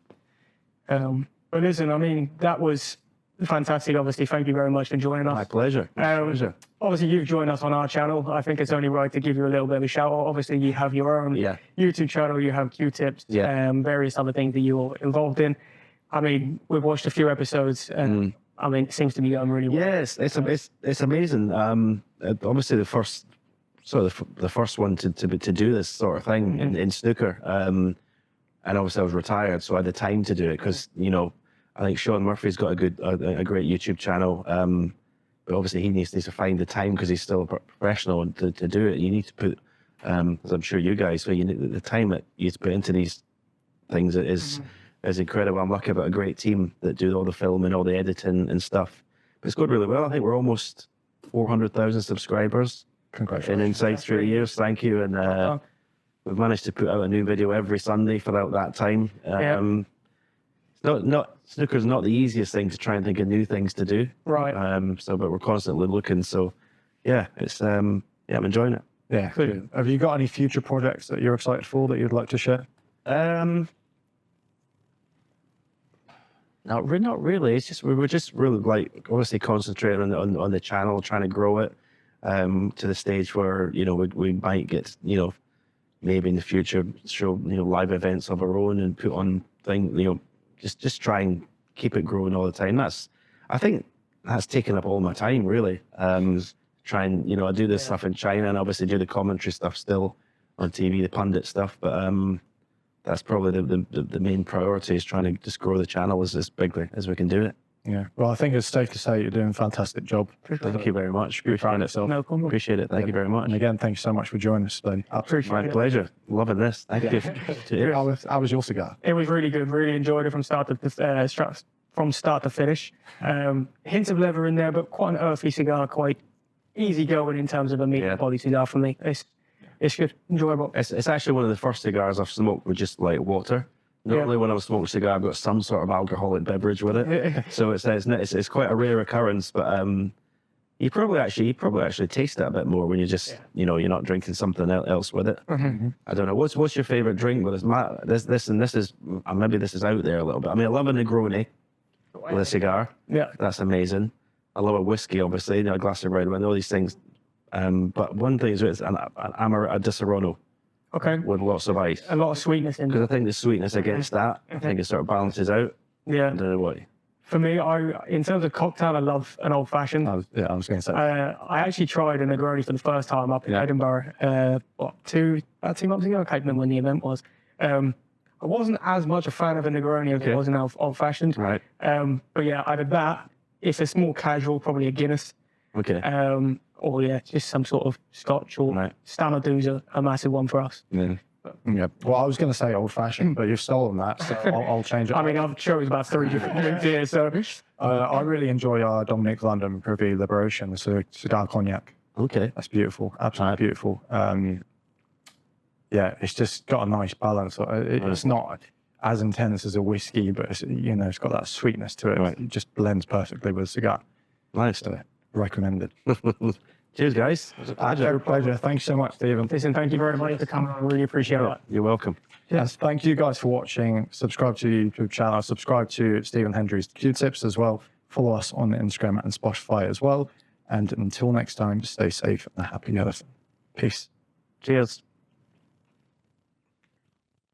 But listen, I mean, that was fantastic. Obviously, thank you very much for joining us. My pleasure. Obviously, you've joined us on our channel. I think it's only right to give you a little bit of a shout out. Obviously, you have your own YouTube channel. You have Q-tips, various other things that you're involved in. I mean, we've watched a few episodes, and I mean, it seems to be going really well. Yes, it's amazing. Obviously, the first one to do this sort of thing in snooker. And obviously, I was retired, so I had the time to do it because I think Sean Murphy's got a great YouTube channel. But obviously he needs to find the time because he's still a professional and to do it. You need to put, as I'm sure you guys, so you need the time that you put into these things is incredible. I'm lucky about a great team that do all the filming, all the editing and stuff. But it's going really well. I think we're almost 400,000 subscribers. Congratulations. Inside 3 years. Thank you. And we've managed to put out a new video every Sunday for that time. Snooker's not the easiest thing to try and think of new things to do. Right. But we're constantly looking. So, yeah, it's I'm enjoying it. Yeah. Good. Have you got any future projects that you're excited for that you'd like to share? Not really. It's just we're just really obviously concentrating on the channel, trying to grow it to the stage where we might get maybe in the future show live events of our own and put on things just try and keep it growing all the time. I think that's taken up all my time really. Try and I do this stuff in China and obviously do the commentary stuff still on TV, the pundit stuff, but that's probably the main priority is trying to just grow the channel as bigly as we can do it. Yeah. Well, I think it's safe to say you're doing a fantastic job. Thank you very much. Appreciate it. No problem. Appreciate it. Thank you very much. And again, thank you so much for joining us today. My pleasure. Loving this. Thank you. Cheers. How was your cigar? It was really good. Really enjoyed it from start to finish. Hints of leather in there, but quite an earthy cigar. Quite easy going in terms of a medium body cigar for me. It's good. Enjoyable. It's actually one of the first cigars I've smoked with just like water. Normally, when I smoke a cigar, I've got some sort of alcoholic beverage with it. So it's quite a rare occurrence. But you probably actually taste it a bit more when you just you're not drinking something else with it. Mm-hmm. I don't know what's your favorite drink, but this is maybe this is out there a little bit. I mean, I love a Negroni with a cigar. Yeah, that's amazing. I love a whiskey, obviously, a glass of red wine, all these things. But one thing is it's a Disaronno. Okay. With lots of ice. A lot of sweetness in it. Because I think the sweetness against that, I think it sort of balances out. Yeah. I don't know what. For me, in terms of cocktail, I love an old fashioned. I was going to say. I actually tried a Negroni for the first time up in Edinburgh. About 2 months ago. I can't remember when the event was. I wasn't as much a fan of a Negroni as I was an old fashioned. Right. But yeah, either that. If it's more casual, probably a Guinness. Okay. Or just some sort of Scotch or Stannardoo's a massive one for us. Yeah. Yeah. Well, I was going to say old fashioned, but you've stolen that, so I'll change it. I mean, I've chosen about 3 different drinks here, so. I really enjoy our Dominic London Privy Liberation, the cigar cognac. Okay. That's beautiful. Absolutely beautiful. Yeah, it's just got a nice balance. It's not as intense as a whiskey, but it's got that sweetness to it. Right. It just blends perfectly with a cigar. Nice. So, recommended. Cheers, guys. It was a pleasure. Pleasure. Thanks so much, Stephen. Listen, thank you very much for coming. I really appreciate it. You're welcome. Yes, thank you guys for watching. Subscribe to the YouTube channel. Subscribe to Stephen Hendry's Q-Tips as well. Follow us on Instagram and Spotify as well. And until next time, stay safe and happy earth. Peace. Cheers.